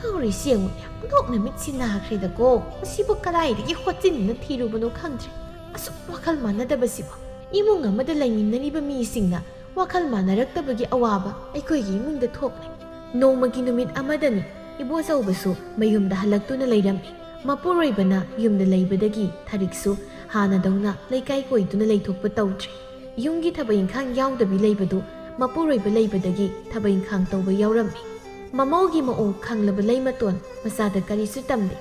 ꯇꯧꯔꯤꯁꯤ ꯌꯦꯡꯉꯨꯅꯦ ꯑꯣꯟꯊꯣꯛꯅ ꯃꯤꯠꯁꯤ ꯅꯥꯈ꯭ꯔꯦꯗꯀꯣ ꯃꯁꯤꯕꯨ ꯀꯗꯥꯏꯗꯒꯤ ꯍꯣꯠꯆꯤꯟꯅ ꯊꯤꯔꯨꯕꯅꯣ ꯈꯪꯗ꯭ꯔꯦ ꯑꯁꯨꯛ ꯋꯥꯈꯜ ꯃꯥꯟꯅꯗꯕꯁꯤꯕꯨ ꯏꯃꯨꯡ ꯑꯃꯗ ꯂꯩꯃꯤꯟꯅꯔꯤꯕ ꯃꯤꯁꯤꯡꯅ ꯋꯥꯈꯜ ꯃꯥꯟꯅꯔꯛꯇꯕꯒꯤ ꯑꯋꯥꯕ ꯑꯩꯈꯣꯏꯒꯤ ꯏꯃꯨꯡꯗ ꯊꯣꯛꯂꯦ ꯅꯣꯡꯃꯒꯤ ꯅꯨꯃꯤꯠ ꯑꯃꯗꯅꯤ ꯏꯕꯣꯆꯧꯕꯁꯨ ꯃꯌꯨꯝꯗ ꯍꯜꯂꯛꯇꯨꯅ ꯂꯩꯔꯝꯃꯤ ꯃꯄꯨꯔꯣꯏꯕꯅ ꯌꯨꯝꯗ ꯂꯩꯕꯗꯒꯤ ꯊꯥꯔꯤꯛꯁꯨ ꯍꯥꯟꯅꯗꯧꯅ ꯂꯩꯀꯥꯏ ꯀꯣꯏꯗꯨꯅ ꯂꯩꯊꯣꯛꯄ ꯇꯧꯗ꯭ꯔꯤ ꯌꯨꯝꯒꯤ ꯊꯕꯛ ꯏꯪꯈꯥꯡ ꯌꯥꯎꯗꯕꯤ ꯂꯩꯕꯗꯨ ꯃꯄꯨꯔꯣꯏꯕ ꯂꯩꯕꯗꯒꯤ ꯊꯕꯛ ꯏꯪꯈꯥꯡ ꯇꯧꯕ ꯌꯥꯎꯔꯝꯃꯤ ꯃꯃꯧꯒꯤ ꯃꯑꯣꯡ ꯈꯪꯂꯕ ꯂꯩꯃꯇꯣꯟ ꯃꯆꯥꯗ ꯀꯔꯤꯁꯨ ꯇꯝꯗꯦ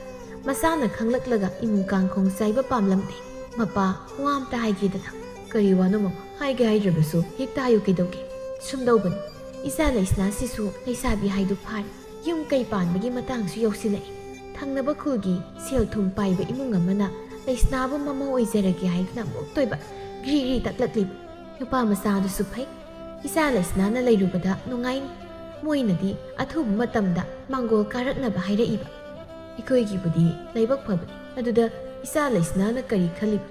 ꯃꯁꯥꯅ ꯈꯪꯂꯛꯂꯒ ꯏꯃꯨꯡ ꯀꯥꯡꯈꯣꯡ ꯆꯥꯏꯕ ꯄꯥꯝꯂꯝꯗꯦ ꯃꯄꯥ ꯋꯥ ꯑꯝꯇ ꯍꯥꯏꯒꯦꯗꯅ ꯀꯔꯤ ꯋꯥꯅꯣ ꯃꯃꯥ ꯍꯥꯏꯒꯦ ꯍꯥꯏꯗ꯭ꯔꯕꯁꯨ ꯍꯦꯛꯇ ꯍꯥꯏꯌꯨ ꯀꯩꯗꯧꯒꯦ ꯁꯨꯝꯗꯧꯕꯅꯤ ꯏꯆꯥ ꯂꯩꯁꯅꯥꯁꯤꯁꯨ ꯂꯩꯁꯥꯕꯤ ꯍꯥꯏꯗꯨ ꯐꯥꯔꯦ ꯌꯨꯝ ꯀꯩ ꯄꯥꯟꯕꯒꯤ ꯃꯇꯥꯡꯁꯨ ꯌꯧꯁꯤꯜꯂꯛꯏ ꯊꯪꯅꯕ ꯈꯨꯜꯒꯤ ꯁꯦꯜ ꯊꯨꯝ ꯄꯥꯏꯕ ꯏꯃꯨꯡ ꯑꯃꯅ ꯂꯩꯁꯅꯥꯕꯨ ꯃꯃꯧ ꯑꯣꯏꯖꯔꯒꯦ ꯍꯥꯏꯗꯨꯅ ꯑꯃꯨꯛꯇꯣꯏꯕ ꯘ꯭ꯔꯤ ꯇꯛꯂꯛꯂꯤꯕ ꯅꯨꯄꯥ ꯃꯆꯥꯗꯨꯁꯨ ꯐꯩ ꯏꯆꯥ ꯂꯩꯁꯅꯥꯅ ꯂꯩꯔꯨꯕꯗ ꯅꯨꯡꯉꯥꯏꯅꯤ ꯃꯣꯏꯅꯗꯤ ꯑꯊꯨꯕ ꯃꯇꯝꯗ ꯃꯥꯡꯒꯣꯜ ꯀꯥꯔꯛꯅꯕ ꯍꯥꯏꯔꯛꯏꯕ ꯑꯩꯈꯣꯏꯒꯤꯕꯨꯗꯤ ꯂꯥꯏꯕꯛ ꯐꯕꯅꯤ ꯑꯗꯨꯗ ꯏꯆꯥ ꯂꯩꯁꯅꯥꯅ ꯀꯔꯤ ꯈꯜꯂꯤꯕ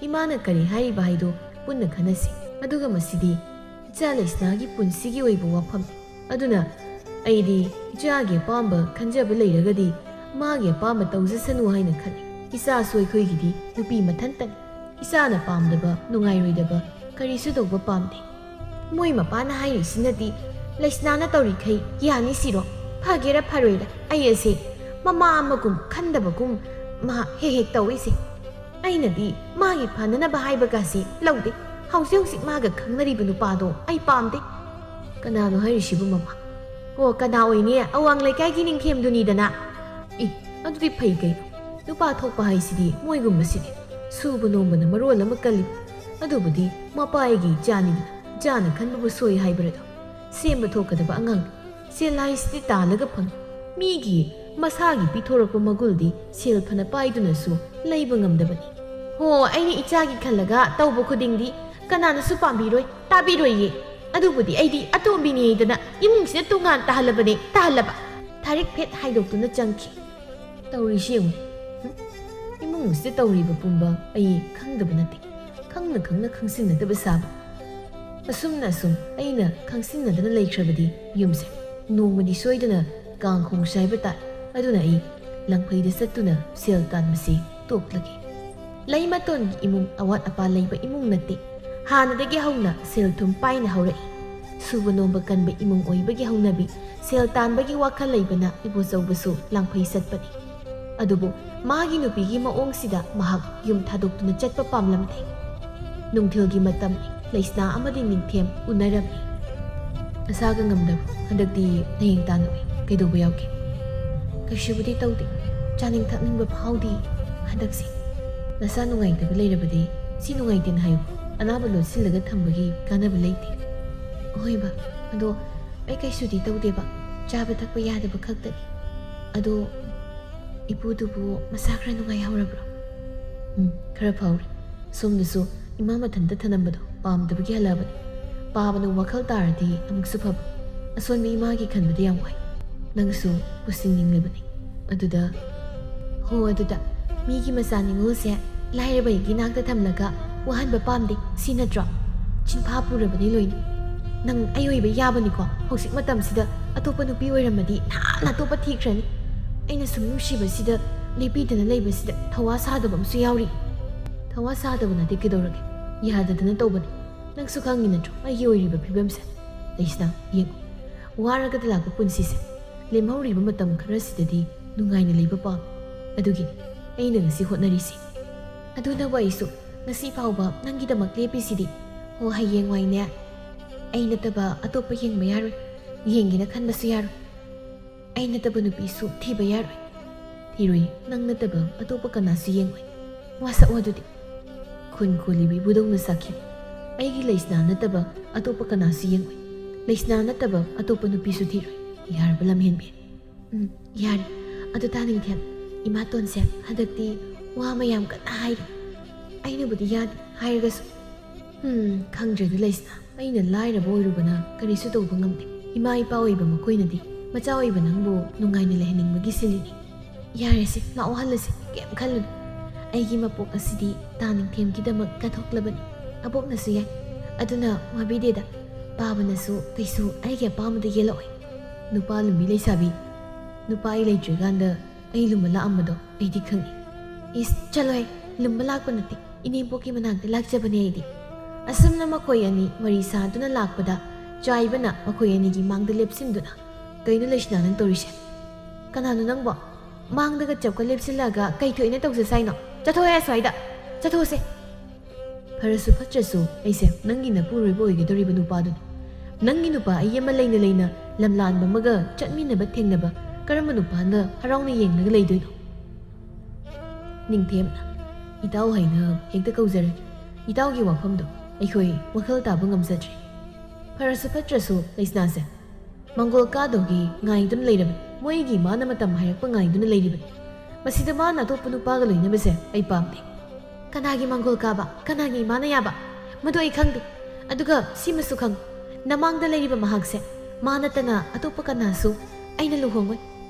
ꯏꯃꯥꯅ ꯀꯔꯤ ꯍꯥꯏꯔꯤꯕ ꯍꯥꯏꯗꯣ ꯄꯨꯟꯅ ꯈꯟꯅꯁꯤ ꯑꯗꯨꯒ ꯃꯁꯤꯗꯤ ꯏꯆꯥ ꯂꯩꯁꯅꯥꯒꯤ ꯄꯨꯟꯁꯤꯒꯤ ꯑꯣꯏꯕ ꯋꯥꯐꯝꯅꯤ ꯑꯗꯨꯅ ꯑꯩꯗꯤ ꯏꯆꯥꯒꯤ ꯑꯄꯥꯝꯕ ꯈꯟꯖꯕ ꯂꯩꯔꯒꯗꯤ ꯃꯥꯒꯤ ꯑꯄꯥꯝꯕ ꯇꯧꯖꯁꯅꯨ ꯍꯥꯏꯅ ꯈꯜꯂꯤ ꯏꯆꯥꯁꯨ ꯑꯩꯈꯣꯏꯒꯤꯗꯤ ꯅꯨꯄꯤ ꯃꯊꯟꯇꯅꯤ ꯏꯆꯥꯅ ꯄꯥꯝꯗꯕ ꯅꯨꯡꯉꯥꯏꯔꯣꯏꯗꯕ ꯀꯔꯤꯁꯨ ꯇꯧꯕ ꯄꯥꯝꯗꯦ ꯃꯣꯏ ꯃꯄꯥꯅ ꯍꯥꯏꯔꯤꯁꯤꯅꯗꯤ ꯂꯩꯁꯅꯥꯅ ꯇꯧꯔꯤꯈꯩ ꯌꯥꯅꯤ ꯁꯤꯔꯣ ꯐꯒꯦꯔꯥ ꯐꯔꯣꯏꯔꯥ ꯑꯩ ꯑꯁꯦ ꯃꯃꯥ ꯑꯃꯒꯨꯝ ꯈꯟꯗꯕꯒꯨꯝ ꯃꯥ ꯍꯦꯛ ꯇꯧꯏꯁꯦ ꯑꯩꯅꯗꯤ ꯃꯥꯒꯤ ꯐꯅꯅꯕ ꯍꯥꯏꯕꯒꯁꯤ ꯂꯧꯗꯦ ꯍꯧꯖꯤꯛ ꯃꯥꯒ ꯈꯪꯅꯔꯤꯕ ꯅꯨꯄꯥꯗꯣ ꯑꯩ ꯄꯥꯝꯗꯦ ꯀꯅꯥꯅꯣ ꯍꯥꯏꯔꯤꯁꯤꯕꯨ ꯃꯃꯥ ꯑꯣ ꯀꯅꯥ ꯑꯣꯏꯅꯤ ꯑꯋꯥꯡ ꯂꯩꯀꯥꯏꯒꯤ ꯅꯤꯡꯊꯦꯝꯗꯨꯅꯤꯗꯅ ꯑꯗꯨꯗꯤ ꯐꯩ ꯀꯩꯅꯣ ꯅꯨꯄꯥ ꯊꯣꯛꯄ ꯍꯥꯏꯁꯤꯗꯤ ꯃꯣꯏꯒꯨꯝꯕꯁꯤꯗꯤ ꯁꯨꯕ ꯅꯣꯝꯕꯅ ꯃꯔꯣꯜ ꯑꯃ ꯀꯜꯂꯤ ꯑꯗꯨꯕꯨꯗꯤ ꯃꯄꯥꯒꯤ ꯏꯆꯥꯅꯤꯗꯅ ꯏꯆꯥꯅ ꯈꯟꯕꯕꯨ ꯁꯣꯏ ꯍꯥꯏꯕꯔꯗꯣ ꯁꯦꯝꯕ ꯊꯣꯛꯀꯗꯕ ꯑꯉꯥꯡ ꯁꯦꯜ ꯍꯥꯏꯁꯤꯗꯤ ꯇꯥꯜꯂꯒ ꯐꯪꯏ ꯃꯤꯒꯤ ꯃꯁꯥꯒꯤ ꯄꯤꯊꯣꯔꯛꯄ ꯃꯒꯨꯜꯗꯤ ꯁꯦꯜ ꯐꯅ ꯄꯥꯏꯗꯨꯅꯁꯨ ꯂꯩꯕ ꯉꯝꯗꯕꯅꯤ ꯍꯣ ꯑꯩꯅ ꯏꯆꯥꯒꯤ ꯈꯜꯂꯒ ꯇꯧꯕ ꯈꯨꯗꯤꯡꯗꯤ ꯀꯅꯥꯅꯁꯨ ꯄꯥꯝꯕꯤꯔꯣꯏ ꯇꯥꯕꯤꯔꯣꯏꯌꯦ ꯑꯗꯨꯕꯨꯗꯤ ꯑꯩꯗꯤ ꯑꯇꯣꯝꯕꯤꯅꯤꯗꯅ ꯏꯃꯨꯡꯁꯤꯗ ꯇꯣꯉꯥꯟ ꯇꯥꯍꯜꯂꯕꯅꯦ ꯇꯥꯍꯜꯂꯕ ꯊꯥꯔꯤꯛ ꯐꯦꯠ ꯍꯥꯏꯗꯣꯛꯇꯨꯅ ꯆꯪꯈꯤ ꯇꯧꯔꯤꯁꯤ ꯌꯦꯡꯉꯨ ꯏꯃꯨꯡꯁꯤꯗ ꯇꯧꯔꯤꯕ ꯄꯨꯝꯕ ꯑꯩ ꯈꯪꯗꯕ ꯅꯠꯇꯦ ꯈꯪꯅ ꯈꯪꯅ ꯈꯪꯁꯤꯟꯅꯗꯕ ꯁꯥꯕ ꯑꯁꯨꯝꯅ ꯑꯩꯅ ꯈꯪꯁꯤꯟꯅꯗꯅ ꯂꯩꯈ꯭ꯔꯕꯗꯤ ꯌꯨꯝꯁꯦ ꯅꯣꯡꯃꯗꯤ ꯁꯣꯏꯗꯅ ꯀꯥꯡꯈꯣꯡ ꯁꯥꯏꯕ ꯇꯥꯏ ꯑꯗꯨꯅ ꯑꯩ ꯂꯪꯐꯩꯗ ꯆꯠꯇꯨꯅ ꯁꯦꯜ ꯇꯥꯟꯕꯁꯤ ꯇꯣꯛꯂꯒꯦ ꯂꯩꯃꯇꯣꯟꯒꯤ ꯏꯃꯨꯡ ꯑꯋꯥꯠ ꯑꯄꯥ ꯂꯩꯕ ꯏꯃꯨꯡ ꯅꯠꯇꯦ ꯍꯥꯟꯅꯗꯒꯤ ꯍꯧꯅ ꯁꯦꯜ ꯊꯨꯝ ꯄꯥꯏꯅ ꯍꯧꯔꯛꯏ ꯁꯨꯕ ꯅꯣꯝꯕ ꯀꯟꯕ ꯏꯃꯨꯡ ꯑꯣꯏꯕꯒꯤ ꯍꯧꯅꯕꯤ ꯁꯦꯜ ꯇꯥꯟꯕꯒꯤ ꯋꯥꯈꯜ ꯂꯩꯕꯅ ꯏꯕꯣꯆꯧꯕꯁꯨ ꯂꯪꯐꯩ ꯆꯠꯄꯅꯤ ꯑꯗꯨꯕꯨ ꯃꯥꯒꯤ ꯅꯨꯄꯤꯒꯤ ꯃꯑꯣꯡꯁꯤꯗ ꯃꯍꯥꯛ ꯌꯨꯝ ꯊꯥꯗꯣꯛꯇꯨꯅ ꯆꯠꯄ ꯄꯥꯝꯂꯝꯗꯦ ꯅꯨꯡꯊꯤꯜꯒꯤ ꯃꯇꯝꯅꯤ ꯂꯩꯁꯅꯥ ꯑꯃꯗꯤ ꯅꯤꯡꯊꯦꯝ ꯎꯅꯔꯝꯃꯤ ꯅꯁꯥꯒ ꯉꯝꯗꯕ ꯍꯟꯗꯛꯇꯤ ꯍꯌꯦꯡ ꯇꯥꯟꯅꯨꯏ ꯀꯩꯗꯧꯕ ꯌꯥꯎꯒꯦ ꯀꯩꯁꯨꯕꯨꯗꯤ ꯇꯧꯗꯦ ꯆꯥꯅꯤꯡ ꯊꯛꯅꯤꯡꯕ ꯐꯥꯎꯗꯦ ꯍꯟꯗꯛꯁꯤ ꯅꯁꯥ ꯅꯨꯡꯉꯥꯏꯇꯕ ꯂꯩꯔꯕꯗꯤ ꯁꯤ ꯅꯨꯡꯉꯥꯏꯇꯦꯅ ꯍꯥꯏꯌꯨ ꯑꯅꯥꯕ ꯂꯣꯠꯁꯤꯜꯂꯒ ꯊꯝꯕꯒꯤ ꯀꯥꯟꯅꯕ ꯂꯩꯇꯦ ꯍꯣꯏꯕ ꯑꯗꯣ ꯑꯩ ꯀꯩꯁꯨꯗꯤ ꯇꯧꯗꯦꯕ ꯆꯥꯕ ꯊꯛꯄ ꯌꯥꯗꯕ ꯈꯛꯇꯅꯤ ꯑꯗꯣ ꯏꯄꯨꯗꯨꯕꯨ ꯃꯁꯥ ꯈꯔ ꯅꯨꯡꯉꯥꯏꯍꯧꯔꯕ꯭ꯔꯣ ꯈꯔ ꯐꯥꯎꯔꯦ ꯁꯣꯝꯗꯁꯨ ꯏꯃꯥ ꯃꯊꯟꯇ ꯊꯅꯝꯕꯗꯣ ꯄꯥꯝꯗꯕꯒꯤ ꯍꯜꯂꯛꯑꯕꯅꯤ ꯄꯥꯕꯅ ꯋꯥꯈꯜ ꯇꯥꯔꯗꯤ ꯑꯃꯨꯛꯁꯨ ꯐꯕ ꯑꯁꯣꯟꯕ ꯏꯃꯥꯒꯤ ꯈꯟꯕꯗ ꯌꯥꯝ ꯋꯥꯏ ꯅꯪꯁꯨ ꯄꯨꯁꯤꯟꯅꯤꯡꯂꯤꯕꯅꯤ ꯑꯗꯨꯗ ꯑꯗꯨꯗ ꯃꯤꯒꯤ ꯃꯆꯥ ꯅꯤꯉꯣꯜꯁꯦ ꯂꯥꯏꯔꯕꯒꯤ ꯅꯥꯛꯇ ꯊꯝꯂꯒ ꯋꯥꯍꯟꯕ ꯄꯥꯝꯗꯦ ꯁꯤ ꯅꯠꯇ꯭ꯔꯣ ꯆꯤꯟꯐꯥ ꯄꯨꯔꯕꯅꯤ ꯂꯣꯏꯅ ꯅꯪ ꯑꯩ ꯑꯣꯏꯕ ꯌꯥꯕꯅꯤꯀꯣ ꯍꯧꯖꯤꯛ ꯃꯇꯝꯁꯤꯗ ꯑꯇꯣꯞꯄ ꯅꯨꯄꯤ ꯑꯣꯏꯔꯝꯃꯗꯤ ꯅꯍꯥꯟ ꯑꯇꯣꯞꯄ ꯊꯤꯈ꯭ꯔꯅꯤ ꯑꯩꯅ ꯁꯨꯝ ꯅꯨꯡꯁꯤꯕꯁꯤꯗ ꯂꯦꯞꯄꯤꯗꯅ ꯂꯩꯕꯁꯤꯗ ꯊꯋꯥ ꯁꯥꯗꯕ ꯑꯃꯁꯨ ꯌꯥꯎꯔꯤ ꯊꯋꯥ ꯁꯥꯗꯕ ꯅꯠꯇꯦ ꯀꯩꯗꯧꯔꯒꯦ ꯌꯥꯗꯗꯅ ꯇꯧꯕꯅꯤ ꯅꯪꯁꯨ ꯈꯪꯉꯤ ꯅꯠꯇ꯭ꯔꯣ ꯑꯩꯒꯤ ꯑꯣꯏꯔꯤꯕ ꯐꯤꯕꯝꯁꯦ ꯂꯩꯁꯅꯥ ꯌꯦꯡꯉꯨ ꯋꯥꯔꯒꯗ ꯂꯥꯛꯄ ꯄꯨꯟꯁꯤꯁꯦ ꯂꯦꯝꯍꯧꯔꯤꯕ ꯃꯇꯝ ꯈꯔꯁꯤꯗꯗꯤ ꯅꯨꯡꯉꯥꯏꯅ ꯂꯩꯕ ꯄꯥꯝꯃꯤ ꯑꯗꯨꯒꯤꯅꯤ ꯑꯩꯅ ꯉꯁꯤ ꯍꯣꯠꯅꯔꯤꯁꯤ ꯑꯗꯨꯅꯕꯨ ꯑꯩꯁꯨ ꯉꯁꯤ ꯐꯥꯎꯕ ꯅꯪꯒꯤꯗꯃꯛ ꯂꯦꯞꯄꯤꯁꯤꯗꯤ ꯍꯌꯦꯡꯋꯥꯏꯅꯦ ꯑꯩ ꯅꯠꯇꯕ ꯑꯇꯣꯞꯄ ꯌꯦꯡꯕ ꯌꯥꯔꯣꯏ ꯌꯦꯡꯒꯦꯅ ꯈꯟꯕꯁꯨ ꯌꯥꯔꯣꯏ ꯑꯩ ꯅꯠꯇꯕ ꯅꯨꯄꯤꯁꯨ ꯊꯤꯕ ꯌꯥꯔꯣꯏ ꯊꯤꯔꯣꯏ ꯅꯪ ꯅꯠꯇꯕ ꯑꯇꯣꯞꯄ ꯀꯅꯥꯁꯨ ꯌꯦꯡꯉꯣꯏ ꯋꯥꯁꯛꯑꯣ ꯑꯗꯨꯗꯤ ꯈꯨꯟ ꯈꯣꯜꯂꯤꯕꯤ ꯏꯕꯨꯗꯧꯅ ꯁꯥꯈꯤꯕ ꯑꯩꯒꯤ ꯂꯩꯁꯅꯥ ꯅꯠꯇꯕ ꯑꯇꯣꯞꯄ ꯀꯅꯥꯁꯨ ꯌꯦꯡꯉꯣꯏ ꯂꯩꯁꯅꯥ ꯅꯠꯇꯕ ꯑꯇꯣꯞꯄ ꯅꯨꯄꯤꯁꯨ ꯊꯤꯔꯣꯏ ꯌꯥꯔꯕ ꯂꯝꯍꯦꯟꯕꯤ ꯌꯥꯔꯦ ꯑꯗꯨ ꯇꯥꯅꯤꯡꯊꯦꯝ ꯏꯃꯥꯇꯣꯟꯁꯦ ꯍꯟꯗꯛꯇꯤ ꯋꯥ ꯃꯌꯥꯝ ꯀꯟꯅ ꯍꯥꯏꯔꯤ ꯑꯩꯅꯕꯨꯗꯤ ꯌꯥꯗꯦ ꯍꯥꯏꯔꯒꯁꯨ ꯈꯪꯗ꯭ꯔꯦꯗ ꯂꯩꯁꯅꯥ ꯑꯩꯅ ꯂꯥꯏꯔꯕ ꯑꯣꯏꯔꯨꯕꯅ ꯀꯔꯤꯁꯨ ꯇꯧꯕ ꯉꯝꯗꯦ ꯏꯃꯥ ꯏꯄꯥ ꯑꯣꯏꯕ ꯃꯈꯣꯏꯅꯗꯤ ꯃꯆꯥ ꯑꯣꯏꯕ ꯅꯪꯕු ꯅꯨꯡꯉꯥꯏꯅ ꯂꯩꯍꯟꯅꯤꯡꯕꯒꯤ ꯁꯤꯜꯂꯤꯅꯤ ꯌꯥꯔꯦꯁꯦ ꯂꯥꯛꯑꯣ ꯍꯜꯂꯁꯤ ꯀꯩꯝ ꯈꯜꯂꯨꯅꯨ ꯑꯩꯒꯤ ꯃꯄꯣꯛ ꯑꯁꯤꯗꯤ ꯇꯥꯅꯤꯡꯊꯦꯝꯒꯤꯗꯃꯛ ꯀꯠꯊꯣꯛꯂꯕꯅꯤ ꯑꯕꯣꯛꯅꯁꯨ ꯌꯥꯏ ꯑꯗꯨꯅ ꯋꯥꯕꯤꯗꯦꯗ ꯄꯥꯕꯅꯁꯨ ꯀꯩꯁꯨ ꯑꯩꯒꯤ ꯑꯄꯥꯝꯕꯗ ꯌꯦꯜꯂꯛꯑꯣꯏ ꯅꯨꯄꯥ ꯂꯨꯝꯕꯤ ꯂꯩꯁꯥꯕꯤ ꯅꯨꯄꯥ ꯑꯩ ꯂꯩꯇ꯭ꯔꯤꯀꯥꯟꯗ ꯑꯩ ꯂꯨꯝꯕ ꯂꯥꯛꯑꯝꯕꯗꯣ ꯑꯩꯗꯤ ꯈꯪꯉꯤ ꯏꯁ ꯆꯠꯂꯣꯏ ꯂꯨꯝꯕ ꯂꯥꯛꯄ ꯅꯠꯇꯦ ꯏꯅꯦꯝꯄꯣꯛꯀꯤ ꯃꯅꯥꯛꯇ ꯂꯥꯛꯆꯕꯅꯦ ꯑꯩꯗꯤ ꯑꯁꯨꯝꯅ ꯃꯈꯣꯏ ꯑꯅꯤ ꯋꯥꯔꯤ ꯁꯥꯗꯨꯅ ꯂꯥꯛꯄꯗ ꯆꯥꯏꯕꯅ ꯃꯈꯣꯏ ꯑꯅꯤꯒꯤ ꯃꯥꯡꯗ ꯂꯦꯞꯁꯤꯟꯗꯨꯅ ꯀꯩꯅꯣ ꯂꯩꯁꯅꯥ ꯅꯪ ꯇꯧꯔꯤꯁꯦ ꯀꯅꯥꯅꯣ ꯅꯪꯕꯣ ꯃꯥꯡꯗꯒ ꯆꯞꯀ ꯂꯦꯞꯁꯤꯜꯂꯒ ꯀꯩ ꯊꯣꯛꯏꯅ ꯇꯧꯖꯁꯥꯏꯅꯣ ꯆꯠꯊꯣꯛꯑꯦ ꯑꯁ꯭ꯋꯥꯏꯗ ꯆꯠꯊꯣꯛꯁꯦ ꯐꯔꯁꯨ ꯐꯠꯇ꯭ꯔꯁꯨ ꯑꯩꯁꯦ ꯅꯪꯒꯤ ꯅꯄꯨꯔꯣꯏꯕ ꯑꯣꯏꯒꯗꯧꯔꯤꯕ ꯅꯨꯄꯥꯗꯨꯅꯤ ꯅꯪꯒꯤ ꯅꯨꯄꯥ ꯑꯩ ꯑꯃ ꯂꯩꯅ ꯂꯝꯂꯥꯟꯕ ꯑꯃꯒ ꯆꯠꯃꯤꯟꯅꯕ ꯊꯦꯡꯅꯕ ꯀꯔꯝꯕ ꯅꯨꯄꯥꯅ ꯍꯔꯥꯎꯅ ꯌꯦꯡꯂꯒ ꯂꯩꯗꯣꯏꯅꯣ ꯅꯤꯡꯊꯦꯝꯅ ꯏꯇꯥꯎ ꯍꯥꯏꯅ ꯍꯦꯛꯇ ꯀꯧꯖꯔꯒꯦ ꯏꯇꯥꯎꯒꯤ ꯋꯥꯐꯝꯗꯣ ꯑꯩꯈꯣꯏ ꯋꯥꯈꯜ ꯇꯥꯕ ꯉꯝꯖꯗ꯭ꯔꯤ ꯐꯔꯁꯨ ꯐꯠꯇ꯭ꯔꯁꯨ ꯂꯩꯁꯅꯥꯁꯦ ꯃꯪꯒꯣꯜ ꯀꯥꯗꯧꯒꯤ ꯉꯥꯏꯗꯨꯅ ꯂꯩꯔꯕꯅꯤ ꯃꯣꯏꯒꯤ ꯃꯥꯅ ꯃꯇꯝ ꯍꯥꯏꯔꯛꯄ ꯉꯥꯏꯗꯨꯅ ꯂꯩꯔꯤꯕꯅꯤ ꯃꯁꯤꯗ ꯃꯥꯅ ꯑꯇꯣꯞꯄ ꯅꯨꯄꯥꯒ ꯂꯣꯏꯅꯕꯁꯦ ꯑꯩ ꯄꯥꯝꯗꯦ ꯀꯅꯥꯒꯤ ꯃꯪꯒꯣꯜ ꯀꯥꯕ ꯀꯅꯥꯒꯤ ꯏꯃꯥꯅ ꯌꯥꯕ ꯃꯗꯨ ꯑꯩ ꯈꯪꯗꯦ ꯑꯗꯨꯒ ꯁꯤꯃꯁꯨ ꯈꯪꯉꯨ ꯅꯃꯥꯡꯗ ꯂꯩꯔꯤꯕ ꯃꯍꯥꯛꯁꯦ ꯃꯥ ꯅꯠꯇꯅ ꯑꯇꯣꯞꯄ ꯀꯅꯥꯁꯨ ꯑꯩꯅ ꯂꯨꯍꯣꯡꯉꯣꯏ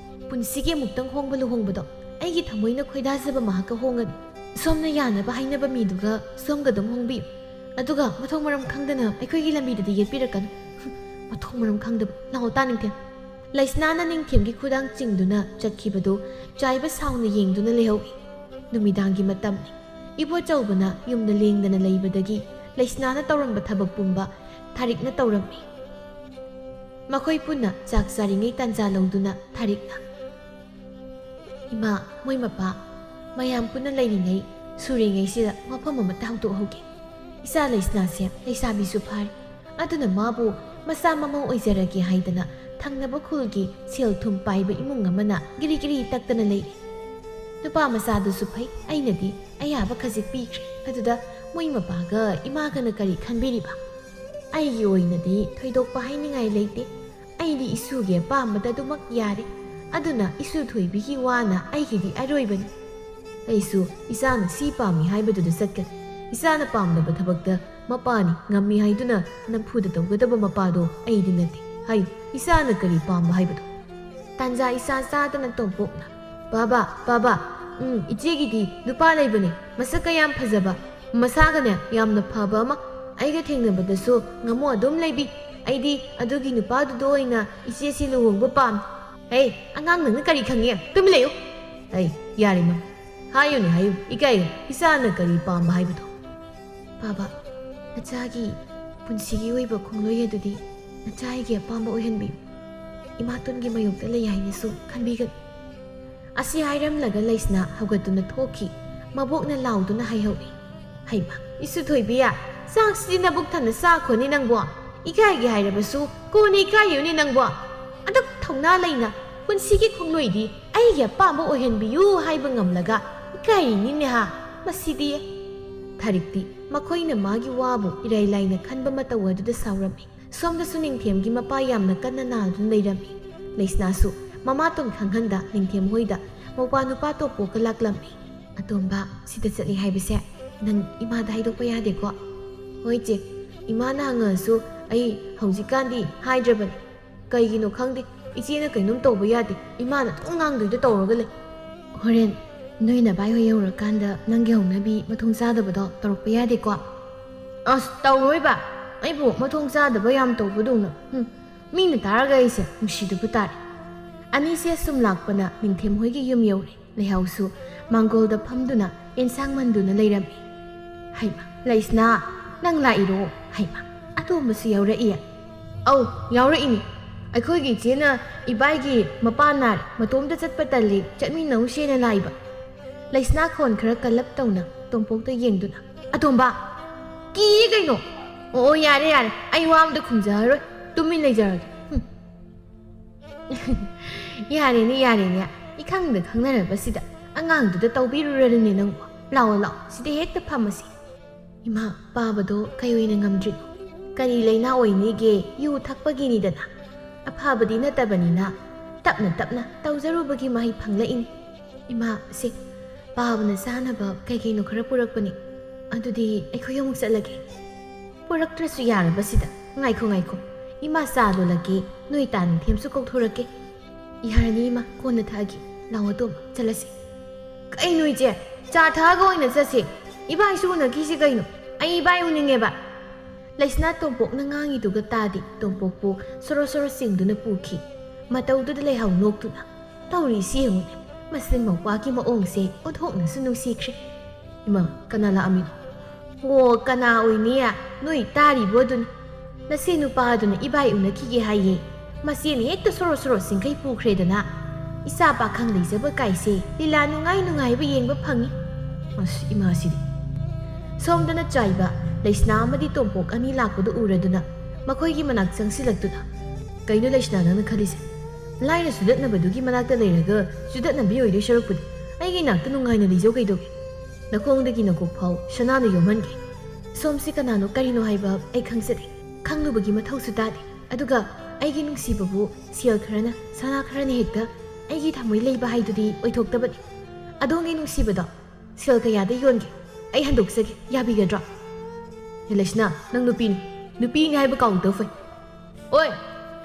ꯄꯨꯟꯁꯤꯒꯤ ꯑꯃꯨꯛꯇꯪ ꯍꯣꯡꯕ ꯂꯨꯍꯣꯡꯕꯗꯣ ꯑꯩꯒꯤ ꯊꯃꯣꯏꯅ ꯈꯣꯏꯗꯥꯖꯕ ꯃꯍꯥꯛꯀ ꯍꯣꯡꯒꯅꯤ ꯁꯣꯝꯅ ꯌꯥꯅꯕ ꯍꯥꯏꯅꯕ ꯃꯤꯗꯨꯒ ꯁꯣꯝꯒ ꯑꯗꯨꯝ ꯍꯣꯡꯕꯤꯌꯨ ꯑꯗꯨꯒ ꯃꯊꯣꯡ ꯃꯔꯝ ꯈꯪꯗꯅ ꯑꯩꯈꯣꯏꯒꯤ ꯂꯝꯕꯤꯗꯗꯤ ꯌꯦꯠꯄꯤꯔꯛꯀꯅꯨ ꯃꯊꯣꯡ ꯃꯔꯝ ꯈꯪꯗꯕ ꯂꯥꯛꯑꯣ ꯇꯥꯅꯤꯡꯊꯦꯝ ꯂꯩꯁꯅꯥꯅ ꯅꯤꯡꯊꯦꯝꯒꯤ ꯈꯨꯗꯥꯡ ꯆꯤꯡꯗꯨꯅ ꯆꯠꯈꯤꯕꯗꯨ ꯆꯥꯏꯕ ꯁꯥꯎꯅ ꯌꯦꯡꯗꯨꯅ ꯂꯩꯍꯧꯏ ꯅꯨꯃꯤꯗꯥꯡꯒꯤ ꯃꯇꯝꯅꯤ ꯏꯕꯣꯆꯧꯕꯅ ꯌꯨꯝꯗ ꯂꯦꯡꯗꯅ ꯂꯩꯕꯗꯒꯤ ꯂꯩꯁꯅꯥꯅ ꯇꯧꯔꯝꯕ ꯊꯕꯛ ꯄꯨꯝꯕ ꯊꯥꯔꯤꯛꯅ ꯇꯧꯔꯝꯃꯤ ꯃꯈꯣꯏ ꯄꯨꯟꯅ ꯆꯥꯛ ꯆꯥꯔꯤꯉꯩ ꯇꯥꯟꯖꯥ ꯂꯧꯗꯨꯅ ꯊꯥꯔꯤꯛꯅ ꯏꯃꯥ ꯃꯣꯏ ꯃꯄꯥ ꯃꯌꯥꯝ ꯄꯨꯟꯅ ꯂꯩꯔꯤꯉꯩ ꯁꯨꯔꯤꯉꯩꯁꯤꯗ ꯋꯥꯐꯝ ꯑꯃꯇ ꯍꯧꯗꯣꯛꯍꯧꯒꯦ ꯏꯆꯥ ꯂꯩꯁꯅꯥꯁꯦ ꯂꯩꯁꯥꯕꯤꯁꯨ ꯐꯥꯔꯤ ꯑꯗꯨꯅ ꯃꯥꯕꯨ ꯃꯆꯥ ꯃꯃꯧ ꯑꯣꯏꯖꯔꯒꯦ ꯍꯥꯏꯗꯅ ꯊꯪꯅꯕ ꯈꯨꯜꯒꯤ ꯁꯦꯜ ꯊꯨꯝ ꯄꯥꯏꯕ ꯏꯃꯨꯡ ꯑꯃꯅ ꯒꯤꯔꯤ ꯒꯤꯔꯤ ꯇꯛꯇꯅ ꯂꯩꯔꯤ ꯅꯨꯄꯥ ꯃꯆꯥꯗꯨꯁꯨ ꯐꯩ ꯑꯩꯅꯗꯤ ꯑꯌꯥꯕ ꯈꯖꯤꯛ ꯄꯤꯈ꯭ꯔꯦ ꯑꯗꯨꯗ ꯃꯣꯏ ꯃꯄꯥꯒ ꯏꯃꯥꯒꯅ ꯀꯔꯤ ꯈꯟꯕꯤꯔꯤꯕ ꯑꯩꯒꯤ ꯑꯣꯏꯅꯗꯤ ꯊꯣꯏꯗꯣꯛꯄ ꯍꯥꯏꯅꯤꯡꯉꯥꯏ ꯂꯩꯇꯦ ꯑꯩꯗꯤ ꯏꯁꯨꯒꯤ ꯑꯄꯥꯝꯕꯗ ꯑꯗꯨꯃꯛ ꯌꯥꯔꯦ ꯑꯗꯨꯅ ꯏꯁꯨ ꯊꯣꯏꯕꯤꯒꯤ ꯋꯥꯅ ꯑꯩꯒꯤꯗꯤ ꯑꯔꯣꯏꯕꯅꯤ ꯑꯩꯁꯨ ꯏꯆꯥꯅ ꯁꯤ ꯄꯥꯝꯃꯤ ꯍꯥꯏꯕꯗꯨꯗ ꯆꯠꯀꯅꯤ ꯏꯆꯥꯅ ꯄꯥꯝꯗꯕ ꯊꯕꯛꯇ ꯃꯄꯥꯅꯤ ꯉꯝꯃꯤ ꯍꯥꯏꯗꯨꯅ ꯅꯝꯐꯨꯗ ꯇꯧꯒꯗꯕ ꯃꯄꯥꯗꯣ ꯑꯩꯗꯤ ꯅꯠꯇꯦ ꯍꯥꯏꯌꯨ ꯏꯆꯥꯅ ꯀꯔꯤ ꯄꯥꯝꯕ ꯍꯥꯏꯕꯗꯣ ꯇꯥꯟꯖꯥ ꯏꯆꯥ ꯆꯥꯗꯅ ꯇꯣꯝꯄꯣꯛꯅ ꯕꯥꯕꯥ ꯏꯆꯦꯒꯤꯗꯤ ꯅꯨꯄꯥ ꯂꯩꯕꯅꯦ ꯃꯁꯛꯀ ꯌꯥꯝ ꯐꯖꯕ ꯃꯁꯥꯒꯅꯦ ꯌꯥꯝꯅ ꯐꯕ ꯑꯃ ꯑꯩꯒ ꯊꯦꯡꯅꯕꯗꯁꯨ ꯉꯝꯃꯣ ꯑꯗꯨꯝ ꯂꯩꯕꯤ ꯑꯩꯗꯤ ꯑꯗꯨꯒꯤ ꯅꯨꯄꯥꯗꯨꯗ ꯑꯣꯏꯅ ꯏꯆꯦꯁꯤ ꯂꯨꯍꯣꯡꯕ ꯄꯥꯝꯃꯤ ꯍꯦ ꯑꯉꯥꯡ ꯅꯪꯅ ꯀꯔꯤ ꯈꯪꯉꯦ ꯇꯨꯃꯤꯟ ꯂꯩꯌꯨ ꯑꯩ ꯌꯥꯔꯦ ꯃꯝ ꯍꯥꯏꯌꯨꯅꯦ ꯍꯥꯏꯌꯨ ꯏꯀꯥꯏꯌꯨ ꯏꯆꯥꯅ ꯀꯔꯤ ꯄꯥꯝꯕ ꯍꯥꯏꯕꯗꯣ ꯕꯥꯕꯥ ꯅꯆꯥꯒꯤ ꯄꯨꯟꯁꯤꯒꯤ ꯑꯣꯏꯕ ꯈꯣꯡꯂꯣꯏ ꯑꯗꯨꯗꯤ ꯅꯆꯥꯒꯤ ꯑꯄꯥꯝꯕ ꯑꯣꯏꯍꯟꯕꯤꯌꯨ ꯏꯃꯥꯇꯣꯟꯒꯤ ꯃꯥꯌꯣꯛꯇ ꯂꯩ ꯍꯥꯏꯅꯁꯨ ꯈꯟꯕꯤꯒꯅꯨ ꯑꯁꯤ ꯍꯥꯏꯔꯝꯂꯒ ꯂꯩꯁꯅꯥ ꯍꯧꯒꯠꯇꯨꯅ ꯊꯣꯛꯈꯤ ꯃꯕꯣꯛꯅ ꯂꯥꯎꯗꯨꯅ ꯍꯥꯏꯍꯧꯏ ꯍꯩꯃ ꯏꯁꯨ ꯊꯣꯏꯕꯤꯌꯥ ꯆꯥꯛꯁꯤꯗꯤ ꯅꯕꯨꯛ ꯊꯟꯅ ꯆꯥꯈꯣꯅꯤ ꯅꯪꯕꯣ ꯏꯀꯥꯏꯒꯦ ꯍꯥꯏꯔꯕꯁꯨ ꯀꯣꯟꯅ ꯏꯀꯥꯏꯌꯨꯅꯤ ꯅꯪꯕꯣ ꯑꯗꯨꯛ ꯊꯧꯅꯥ ꯂꯩꯅ ꯄꯨꯟꯁꯤꯒꯤ ꯈꯣꯡꯂꯣꯏꯗꯤ ꯑꯩꯒꯤ ꯑꯄꯥꯝꯕ ꯑꯣꯏꯍꯟꯕꯤꯌꯨ ꯍꯥꯏꯕ ꯉꯝꯂꯒ ꯏꯀꯥꯏꯔꯤꯅꯤꯅꯦ ꯍꯥ ꯃꯁꯤꯗꯤ ꯊꯥꯔꯤꯛꯇꯤ ꯃꯈꯣꯏꯅ ꯃꯥꯒꯤ ꯋꯥꯕꯨ ꯏꯔꯥꯏ ꯂꯥꯏꯅ ꯈꯟꯕ ꯃꯇꯧ ꯑꯗꯨꯗ ꯁꯥꯎꯔꯝꯃꯤ ꯁꯣꯝꯗꯁꯨ ꯅꯤꯡꯊꯦꯝꯒꯤ ꯃꯄꯥ ꯌꯥꯝꯅ ꯀꯟꯅ ꯅꯥꯗꯨꯅ ꯂꯩꯔꯝꯃꯤ ꯂꯩꯁꯅꯥꯁꯨ ꯃꯃꯥꯇꯣꯟ ꯈꯪꯍꯟꯗ ꯅꯤꯡꯊꯦꯝ ꯍꯣꯏꯗ ꯃꯧꯄꯥ ꯅꯨꯄꯥ ꯇꯣꯞꯄꯣꯛꯀ ꯂꯥꯛꯂꯝꯃꯤ ꯑꯇꯣꯝꯕ ꯁꯤꯗ ꯆꯠꯂꯤ ꯍꯥꯏꯕꯁꯦ ꯅꯪ ꯏꯃꯥꯗ ꯍꯥꯏꯗꯣꯛꯄ ꯌꯥꯗꯦꯀꯣ ꯍꯣꯏ ꯆꯦ ꯏꯃꯥꯅ ꯍꯪꯉꯁꯨ ꯑꯩ ꯍꯧꯖꯤꯛꯀꯥꯟꯗꯤ ꯍꯥꯏꯗ꯭ꯔꯕꯅꯤ ꯀꯩꯒꯤꯅꯣ ꯈꯪꯗꯦ ꯏꯆꯦꯅ ꯀꯩꯅꯣꯝ ꯇꯧꯕ ꯌꯥꯗꯦ ꯏꯃꯥꯅ ꯑꯗꯨꯝ ꯉꯥꯡꯗꯣꯏꯗ ꯇꯧꯔꯒ ꯂꯩ ꯍꯣꯔꯦꯟ ꯅꯣꯏ ꯅꯕꯥꯏ ꯍꯣꯏ ꯌꯧꯔꯀꯥꯟꯗ ꯅꯪꯒꯤ ꯍꯧꯅꯕꯤ ꯃꯊꯣꯡ ꯆꯥꯗꯕꯗꯣ ꯇꯧꯔꯛꯄ ꯌꯥꯗꯦꯀꯣ ꯑꯁ ꯇꯧꯔꯣꯏꯕ ꯑꯩꯕꯨ ꯃꯊꯣꯡ ꯆꯥꯗꯕ ꯌꯥꯝ ꯇꯧꯕꯗꯧꯅ ꯃꯤꯅ ꯇꯥꯔꯒ ꯑꯩꯁꯦ ꯅꯨꯡꯁꯤꯗꯕ ꯇꯥꯔꯦ ꯑꯅꯤꯁꯦ ꯁꯨꯝ ꯂꯥꯛꯄꯅ ꯅꯤꯡꯊꯦꯝ ꯍꯣꯏꯒꯤ ꯌꯨꯝ ꯌꯧꯔꯦ ꯂꯩꯍꯥꯎꯁꯨ ꯃꯥꯡꯒꯣꯜꯗ ꯐꯝꯗꯨꯅ ꯑꯦꯟꯁꯥꯡ ꯃꯟꯗꯨꯅ ꯂꯩꯔꯝꯃꯤ ꯍꯩꯃ ꯂꯩꯁꯅꯥ ꯅꯪ ꯂꯥꯛꯏꯔꯣ ꯍꯩꯃ ꯑꯇꯣꯝꯕꯁꯨ ꯌꯥꯎꯔꯛꯏꯌꯦ ꯑꯧ ꯌꯥꯎꯔꯛꯏꯅꯤ ꯑꯩꯈꯣꯏꯒꯤ ꯏꯆꯦꯅ ꯏꯕꯥꯏꯒꯤ ꯃꯄꯥ ꯅꯥꯔꯦ ꯃꯇꯣꯝꯇ ꯆꯠꯄ ꯇꯜꯂꯤ ꯆꯠꯃꯤꯟꯅꯧꯁꯦꯅ ꯂꯥꯛꯏꯕ ꯂꯩꯁꯅꯥ ꯈꯣꯟ ꯈꯔ ꯀꯜꯂꯞ ꯇꯧꯅ ꯇꯣꯝꯄꯣꯛꯇ ꯌꯦꯡꯗꯨꯅ ꯑꯇꯣꯝꯕ ꯀꯤꯌꯦ ꯀꯩꯅꯣ ꯑꯣ ꯌꯥꯔꯦ ꯑꯩ ꯋꯥ ꯑꯝꯇ ꯈꯨꯝꯖꯔꯔꯣꯏ ꯇꯨꯃꯤꯟ ꯂꯩꯖꯔꯒꯦ ꯌꯥꯔꯦꯅꯦ ꯏꯈꯪꯗ ꯈꯪꯅꯔꯕꯁꯤꯗ ꯑꯉꯥꯡꯗꯨꯗ ꯇꯧꯕꯤꯔꯨꯔꯅꯤ ꯅꯪꯕꯨ ꯂꯥꯛꯑꯣ ꯁꯤꯗ ꯍꯦꯛꯇ ꯐꯝꯃꯁꯤ ꯏꯃꯥ ꯄꯥꯕꯗꯣ ꯀꯩ ꯑꯣꯏꯅ ꯉꯝꯗ꯭ꯔꯤꯅꯣ ꯀꯔꯤ ꯂꯩꯅꯥ ꯑꯣꯏꯅꯤꯒꯦ ꯌꯨ ꯊꯛꯄꯒꯤꯅꯤꯗꯅ ꯑꯐꯕꯗꯤ ꯅꯠꯇꯕꯅꯤꯅ ꯇꯞꯅ ꯇꯧꯖꯔꯨꯕꯒꯤ ꯃꯍꯩ ꯐꯪꯂꯛꯏꯅꯤ ꯏꯃꯥ ꯁꯤ ꯄꯥꯕꯅ ꯆꯥꯅꯕ ꯀꯩꯅꯣ ꯈꯔ ꯄꯨꯔꯛꯄꯅꯤ ꯑꯗꯨꯗꯤ ꯑꯩꯈꯣꯏ ꯑꯃꯨꯛ ꯆꯠꯂꯒꯦ ꯄꯨꯔꯛꯇ꯭ꯔꯁꯨ ꯌꯥꯔꯕꯁꯤꯗ ꯉꯥꯏꯈꯣ ꯏꯃꯥ ꯆꯥ ꯂꯣꯜꯂꯛꯀꯦ ꯅꯣꯏ ꯇꯥ ꯅꯤꯡꯊꯦꯝꯁꯨ ꯀꯧꯊꯣꯔꯛꯀꯦ ꯌꯥꯔꯅꯤ ꯏꯃꯥ ꯀꯣꯟꯅ ꯊꯛꯑꯒꯦ ꯂꯥꯛꯑꯣ ꯇꯣꯝꯕ ꯆꯠꯂꯁꯤ ꯀꯩꯅꯣ ꯏꯆꯦ ꯆꯥ ꯊꯛꯑꯒ ꯑꯣꯏꯅ ꯆꯠꯁꯤ ꯏꯕꯥꯏꯁꯨ ꯎꯅꯈꯤꯁꯤ ꯀꯩꯅꯣ ꯑꯩ ꯏꯕꯥꯏ ꯎꯅꯤꯡꯉꯦꯕ ꯂꯩꯁꯅꯥ ꯇꯣꯝꯄꯣꯛꯅ ꯉꯥꯡꯉꯤꯗꯨꯒ ꯇꯥꯗꯦ ꯇꯣꯝꯄꯣꯛꯄꯨ ꯁꯣꯔꯣ ꯆꯤꯡꯗꯨꯅ ꯄꯨꯈꯤ ꯃꯇꯧꯗꯨꯗ ꯂꯩꯍꯥꯎ ꯅꯣꯛꯇꯨꯅ ꯇꯧꯔꯤꯁꯤ ꯌꯦꯡꯉꯨꯅꯦ ꯃꯁꯤ ꯃꯧꯄꯥꯒꯤ ꯃꯑꯣꯡꯁꯦ ꯑꯣꯟꯊꯣꯛꯅꯁꯨ ꯅꯨꯡꯁꯤꯈ꯭ꯔꯦ ꯏꯃꯥ ꯀꯅꯥ ꯂꯥꯛꯑꯝꯃꯤꯅꯣ ꯑꯣ ꯀꯅꯥ ꯑꯣꯏꯅꯤ ꯅꯣꯏ ꯇꯥꯔꯤꯕꯣ ꯑꯗꯨꯅꯤ ꯅꯁꯤ ꯅꯨꯄꯥꯗꯨꯅ ꯏꯕꯥꯏ ꯎꯅꯈꯤꯒꯦ ꯍꯥꯏꯌꯦ ꯃꯁꯤꯅ ꯍꯦꯛꯇ ꯁꯣꯔꯣ ꯆꯤꯡꯈꯩ ꯄꯨꯈ꯭ꯔꯦꯗꯅ ꯏꯆꯥ ꯄꯥꯈꯪ ꯂꯩꯖꯕ ꯀꯥꯏꯁꯦ ꯂꯤꯂꯥ ꯅꯨꯡꯉꯥꯏꯕ ꯌꯦꯡꯕ ꯐꯪꯉꯤ ꯑꯁ ꯏꯃꯥꯁꯤꯗꯤ ꯁꯣꯝꯗꯅ ꯆꯥꯏꯕ ꯂꯩꯁꯅꯥ ꯑꯃꯗꯤ ꯇꯣꯝꯄꯣꯛ ꯑꯅꯤ ꯂꯥꯛꯄꯗꯨ ꯎꯔꯗꯨꯅ ꯃꯈꯣꯏꯒꯤ ꯃꯅꯥꯛ ꯆꯪꯁꯤꯜꯂꯛꯇꯨꯅ ꯀꯩꯅꯣ ꯂꯩꯁꯅꯥ ꯅꯪꯅ ꯈꯜꯂꯤꯁꯦ ꯂꯥꯏꯅ ꯁꯨꯗꯠꯅꯕꯗꯨꯒꯤ ꯃꯅꯥꯛꯇ ꯂꯩꯔꯒ ꯁꯨꯗꯠꯅꯕꯤ ꯑꯣꯏꯗꯣꯏ ꯁꯔꯨꯛꯄꯨꯗꯤ ꯑꯩꯒꯤ ꯅꯥꯛꯇ ꯅꯨꯡꯉꯥꯏꯅ ꯂꯩꯖꯧ ꯀꯩꯗꯧꯒꯦ ꯅꯈꯣꯡꯗꯒꯤ ꯅꯀꯣꯛ ꯐꯥꯎ ꯁꯅꯥꯅ ꯌꯣꯝꯍꯟꯒꯦ ꯁꯣꯝꯁꯤ ꯀꯅꯥꯅꯣ ꯀꯔꯤꯅꯣ ꯍꯥꯏꯕ ꯑꯩ ꯈꯪꯖꯗꯦ ꯈꯪꯂꯨꯕꯒꯤ ꯃꯊꯧꯁꯨ ꯇꯥꯗꯦ ꯑꯗꯨꯒ ꯑꯩꯒꯤ ꯅꯨꯡꯁꯤꯕꯕꯨ ꯁꯦꯜ ꯈꯔꯅ ꯁꯅꯥ ꯈꯔꯅ ꯍꯦꯛꯇ ꯑꯩꯒꯤ ꯊꯃꯣꯏ ꯂꯩꯕ ꯍꯥꯏꯗꯨꯗꯤ ꯑꯣꯏꯊꯣꯛꯇꯕꯅꯤ ꯑꯗꯣꯝꯒꯤ ꯅꯨꯡꯁꯤꯕꯗꯣ ꯁꯦꯜ ꯀꯌꯥꯗ ꯌꯣꯟꯒꯦ ꯑꯩ ꯍꯟꯗꯣꯛꯆꯒꯦ ꯌꯥꯕꯤꯒꯗ꯭ꯔꯣ ꯂꯩꯁꯅꯥ ꯅꯪ ꯅꯨꯄꯤꯅꯤ ꯍꯥꯏꯕ ꯀꯥꯎꯗ ꯐꯩ ꯑꯣꯏ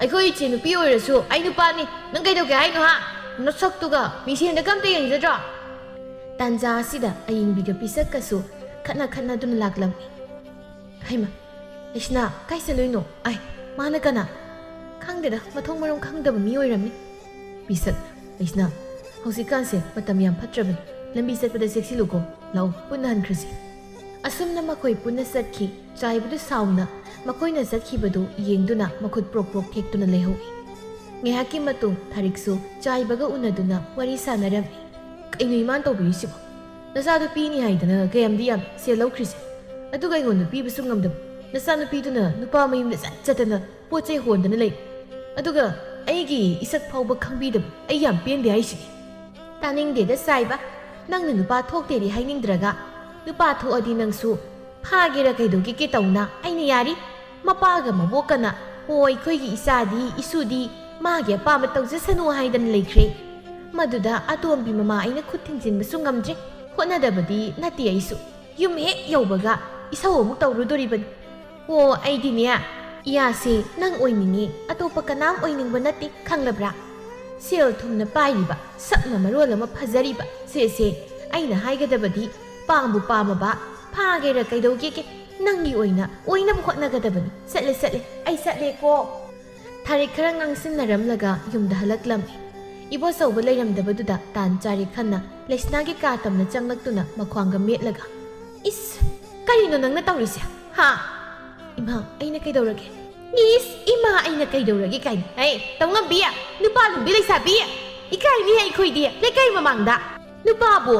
ꯑꯩꯈꯣꯏ ꯏꯆꯦ ꯅꯨꯄꯤ ꯑꯣꯏꯔꯁꯨ ꯑꯩ ꯅꯨꯄꯥꯅꯤ ꯅꯪ ꯀꯩꯗꯧꯒꯦ ꯍꯥꯏꯅꯣ ꯅꯁꯛꯇꯨꯒ ꯃꯤꯁꯦꯟꯗ ꯀꯝꯇ ꯌꯦꯡꯖꯗ꯭ꯔꯣ ꯇꯥꯟꯖꯥ ꯑꯁꯤꯗ ꯑꯌꯤꯡꯕꯤꯒ ꯄꯤꯁꯛꯀꯁꯨ ꯈꯠꯅꯗꯨꯅ ꯂꯥꯛꯂꯝꯃꯤ ꯍꯩꯃ ꯂꯩꯁꯅꯥ ꯀꯥꯏ ꯆꯠꯂꯣꯏꯅꯣ ꯃꯥꯅ ꯀꯅꯥ ꯈꯪꯗꯦꯗ ꯃꯊꯣꯡ ꯃꯔꯝ ꯈꯪꯗꯕ ꯃꯤ ꯑꯣꯏꯔꯝꯃꯤ ꯄꯤꯁꯛ ꯂꯩꯁꯅꯥ ꯍꯧꯖꯤꯛꯀꯥꯟꯁꯦ ꯃꯇꯝ ꯌꯥꯝ ꯐꯠꯇ꯭ꯔꯕꯅꯤ ꯂꯝꯕꯤ ꯆꯠꯄꯗ ꯆꯦꯛꯁꯤꯜꯂꯨꯀꯣ ꯂꯥꯛꯑꯣ ꯄꯨꯟꯅ ꯍꯟꯈ꯭ꯔꯁꯤ ꯑꯁꯨꯝꯅ ꯃꯈꯣꯏ ꯄꯨꯟꯅ ꯆꯠꯈꯤ ꯆꯥꯏꯕꯗꯨ ꯁꯥꯎꯅ ꯃꯈꯣꯏꯅ ꯆꯠꯈꯤꯕꯗꯨ ꯌꯦꯡꯗꯨꯅ ꯃꯈꯨꯠ ꯄ꯭ꯔꯣꯛ ꯊꯦꯛꯇꯨꯅ ꯂꯩꯍꯧꯏ ꯉꯥꯏꯍꯥꯛꯀꯤ ꯃꯇꯨꯡ ꯊꯥꯔꯤꯛꯁꯨ ꯆꯥꯏꯕꯒ ꯎꯅꯗꯨꯅ ꯋꯥꯔꯤ ꯁꯥꯟꯅꯔꯝꯃꯤ ꯀꯩꯅꯣ ꯏꯃꯥꯟ ꯇꯧꯕꯤꯔꯤꯁꯤꯕꯣ ꯅꯆꯥꯅꯨꯄꯤꯅꯤ ꯍꯥꯏꯗꯅ ꯀꯌꯥꯝꯗꯤ ꯌꯥꯝ ꯁꯦꯜ ꯂꯧꯈ꯭ꯔꯤꯁꯦ ꯑꯗꯨꯒ ꯑꯩꯉꯣꯟꯗ ꯄꯤꯕꯁꯨ ꯉꯝꯗꯕ ꯅꯆꯥꯅꯨꯄꯤꯗꯨꯅ ꯅꯨꯄꯥ ꯃꯌꯨꯝꯗ ꯆꯠꯇꯅ ꯄꯣꯠ ꯆꯩ ꯍꯣꯟꯗꯅ ꯂꯩ ꯑꯗꯨꯒ ꯑꯩꯒꯤ ꯏꯁꯛ ꯐꯥꯎꯕ ꯈꯪꯕꯤꯗꯕ ꯑꯩ ꯌꯥꯝ ꯄꯦꯟꯗꯦ ꯍꯥꯏꯁꯤꯅꯤ ꯇꯥꯅꯤꯡꯗꯦꯗ ꯆꯥꯏꯕ ꯅꯪꯅ ꯅꯨꯄꯥ ꯊꯣꯛꯇꯦꯗꯤ ꯍꯥꯏꯅꯤꯡꯗ꯭ꯔꯒ ꯅꯨꯄꯥ ꯊꯣꯛꯑꯗꯤ ꯅꯪꯁꯨ ꯐꯥꯒꯦꯔ ꯀꯩꯗꯧꯒꯦ ꯇꯧꯅ ꯑꯩꯅ ꯌꯥꯔꯤ ꯃꯄꯥꯒ ꯃꯕꯣꯛꯀꯅ ꯍꯣ ꯑꯩꯈꯣꯏꯒꯤ ꯏꯆꯥꯗꯤ ꯏꯁꯨꯗꯤ ꯃꯥꯒꯤ ꯑꯄꯥꯝꯕ ꯇꯧꯖꯁꯅꯨ ꯍꯥꯏꯗꯅ ꯂꯩꯈ꯭ꯔꯦ ꯃꯗꯨꯗ ꯑꯇꯣꯝꯕꯤ ꯃꯃꯥ ꯑꯩꯅ ꯈꯨꯠ ꯊꯤꯡꯖꯤꯟꯕꯁꯨ ꯉꯝꯗ꯭ꯔꯦ ꯍꯣꯠꯅꯗꯕꯗꯤ ꯅꯠꯇꯦ ꯑꯩꯁꯨ ꯌꯨꯝ ꯍꯦꯛ ꯌꯧꯕꯒ ꯏꯁꯧ ꯑꯃꯨꯛ ꯇꯧꯔꯨꯗꯣꯔꯤꯕꯅꯤ ꯑꯣ ꯑꯩꯗꯤꯅꯦ ꯏꯌꯥꯁꯦ ꯅꯪ ꯑꯣꯏꯅꯤꯡꯉꯤ ꯑꯇꯣꯞꯄ ꯀꯅꯥꯝ ꯑꯣꯏꯅꯤꯡꯕ ꯅꯠꯇꯦ ꯈꯪꯂꯕ꯭ꯔꯥ ꯁꯦꯜ ꯊꯨꯝꯅ ꯄꯥꯏꯔꯤꯕ ꯁꯛꯅ ꯃꯔꯣꯜ ꯑꯃ ꯐꯖꯔꯤꯕ ꯁꯦ ꯑꯩꯅ ꯍꯥꯏꯒꯗꯕꯗꯤ ꯄꯥꯝꯕꯨ ꯄꯥꯝꯃꯕ ꯐꯥꯒꯦꯔ ꯀꯩꯗꯧꯒꯦ ꯅꯪꯒꯤ ꯑꯣꯏꯅꯕ ꯍꯣꯠꯅꯒꯗꯕꯅꯤ ꯆꯠꯂꯦ ꯑꯩ ꯆꯠꯂꯦꯀꯣ ꯊꯥꯔꯤꯛ ꯈꯔ ꯉꯥꯡꯁꯤꯟꯅꯔꯝꯂꯒ ꯌꯨꯝꯗ ꯍꯜꯂꯛꯂꯝꯃꯤ ꯏꯕꯣꯆꯧꯕ ꯂꯩꯔꯝꯗꯕꯗꯨꯗ ꯇꯥꯟ ꯆꯥꯔꯦ ꯈꯟꯅ ꯂꯩꯁꯅꯥꯒꯤ ꯀꯥ ꯇꯝꯅ ꯆꯪꯂꯛꯇꯨꯅ ꯃꯈ꯭ꯋꯥꯡꯒ ꯃꯦꯠꯂꯒ ꯏꯁ ꯀꯔꯤꯅꯣ ꯅꯪꯅ ꯇꯧꯔꯤꯁꯦ ꯍꯥ ꯏꯃꯥ ꯑꯩꯅ ꯀꯩꯗꯧꯔꯒꯦ ꯏꯁ ꯏꯃꯥ ꯑꯩꯅ ꯀꯩꯗꯧꯔꯒꯦ ꯀꯥꯏꯅ ꯍꯩ ꯇꯧꯉꯝꯕꯤ ꯅꯨꯄꯥ ꯂꯨꯝꯕꯤ ꯂꯩꯁꯥꯕꯤ ꯏꯀꯥꯏꯅꯤ ꯑꯩꯈꯣꯏꯗꯤ ꯂꯩꯀꯥꯏ ꯃꯃꯥꯡꯗ ꯅꯨꯄꯥꯕꯨ